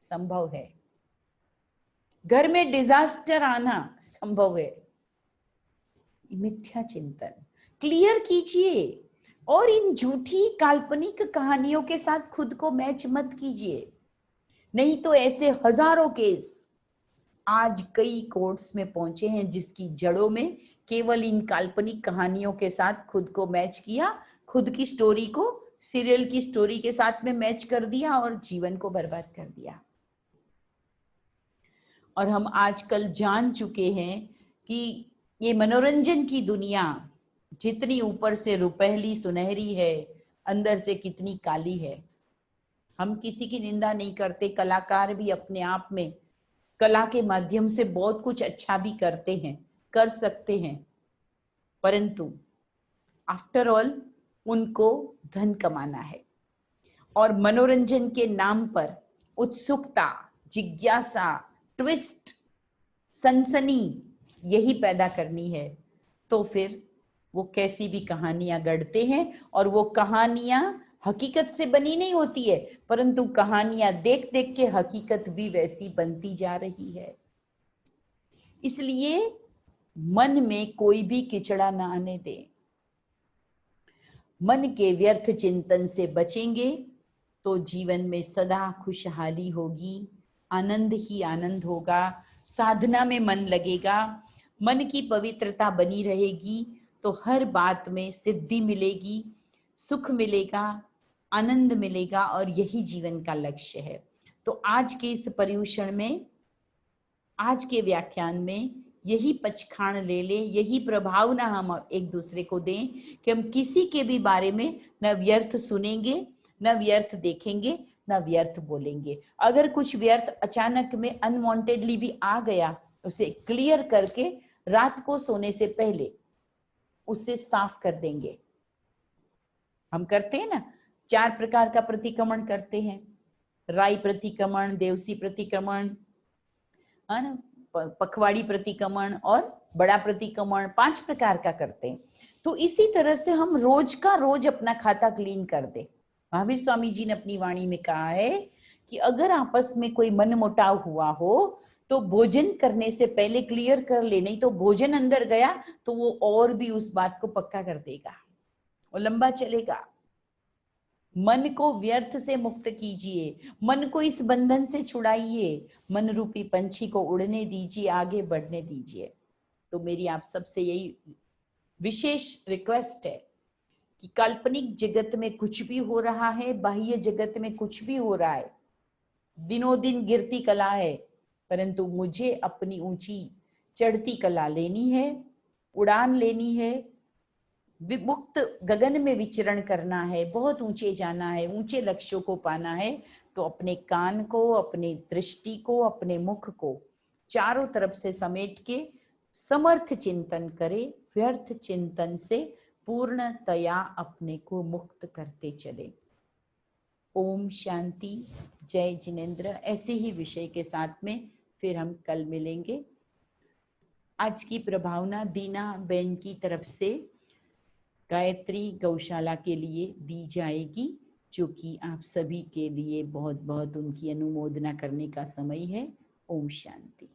संभव है, घर में डिजास्टर आना संभव है। मिथ्या चिंतन क्लियर कीजिए, और इन झूठी काल्पनिक कहानियों के साथ खुद को मैच मत कीजिए, नहीं तो ऐसे हजारों केस आज कई कोर्ट्स में पहुंचे हैं जिसकी जड़ों में केवल इन काल्पनिक कहानियों के साथ खुद को मैच किया, खुद की स्टोरी को सीरियल की स्टोरी के साथ में मैच कर दिया और जीवन को बर्बाद कर दिया। और हम आजकल जान चुके हैं कि ये मनोरंजन की दुनिया जितनी ऊपर से रुपहली सुनहरी है, अंदर से कितनी काली है। हम किसी की निंदा नहीं करते, कलाकार भी अपने आप में कला के माध्यम से बहुत कुछ अच्छा भी करते हैं, कर सकते हैं, परंतु आफ्टर ऑल उनको धन कमाना है और मनोरंजन के नाम पर उत्सुकता, जिज्ञासा, ट्विस्ट, सनसनी यही पैदा करनी है, तो फिर वो कैसी भी कहानियां गढ़ते हैं, और वो कहानियां हकीकत से बनी नहीं होती है, परंतु कहानियां देख देख के हकीकत भी वैसी बनती जा रही है। इसलिए मन में कोई भी किचड़ा ना आने दें। मन के व्यर्थ चिंतन से बचेंगे तो जीवन में सदा खुशहाली होगी, आनंद ही आनंद होगा, साधना में मन लगेगा, मन की पवित्रता बनी रहेगी तो हर बात में सिद्धि मिलेगी, सुख मिलेगा, आनंद मिलेगा, और यही जीवन का लक्ष्य है। तो आज के इस पर्युषण में, आज के व्याख्यान में यही पचखाण ले ले, यही प्रभावना हम एक दूसरे को दें कि हम किसी के भी बारे में न व्यर्थ सुनेंगे, न व्यर्थ देखेंगे, न व्यर्थ बोलेंगे। अगर कुछ व्यर्थ अचानक में अनवांटेडली भी आ गया, उसे क्लियर करके रात को सोने से पहले उससे साफ कर देंगे। हम करते हैं ना, 4 प्रकार का प्रतिक्रमण करते हैं, राई प्रतिक्रमण, देवसी प्रतिक्रमण, है ना, पखवाड़ी प्रतिक्रमण और बड़ा प्रतिक्रमण, 5 प्रकार का करते हैं। तो इसी तरह से हम रोज का रोज अपना खाता क्लीन कर दे। महावीर स्वामी जी ने अपनी वाणी में कहा है कि अगर आपस में कोई मनमुटाव हुआ हो तो भोजन करने से पहले क्लियर कर ले, नहीं तो भोजन अंदर गया तो वो और भी उस बात को पक्का कर देगा, वो लंबा चलेगा। मन को व्यर्थ से मुक्त कीजिए, मन को इस बंधन से छुड़ाइए, मन रूपी पंछी को उड़ने दीजिए, आगे बढ़ने दीजिए। तो मेरी आप सबसे यही विशेष रिक्वेस्ट है कि काल्पनिक जगत में कुछ भी हो रहा है, बाह्य जगत में कुछ भी हो रहा है, दिनों दिन गिरती कला है, परंतु मुझे अपनी ऊंची चढ़ती कला लेनी है, उड़ान लेनी है, मुक्त गगन में विचरण करना है, बहुत ऊंचे जाना है, ऊंचे लक्ष्यों को पाना है, तो अपने कान को, अपनी दृष्टि को, अपने मुख को चारों तरफ से समेट के समर्थ चिंतन करे, व्यर्थ चिंतन से पूर्णतया अपने को मुक्त करते चले। ओम शांति। जय जिनेंद्र। ऐसे ही विषय के साथ में फिर हम कल मिलेंगे। आज की प्रभावना दीना बेन की तरफ से गायत्री गौशाला के लिए दी जाएगी, जो कि आप सभी के लिए बहुत बहुत उनकी अनुमोदना करने का समय है। ओम शांति।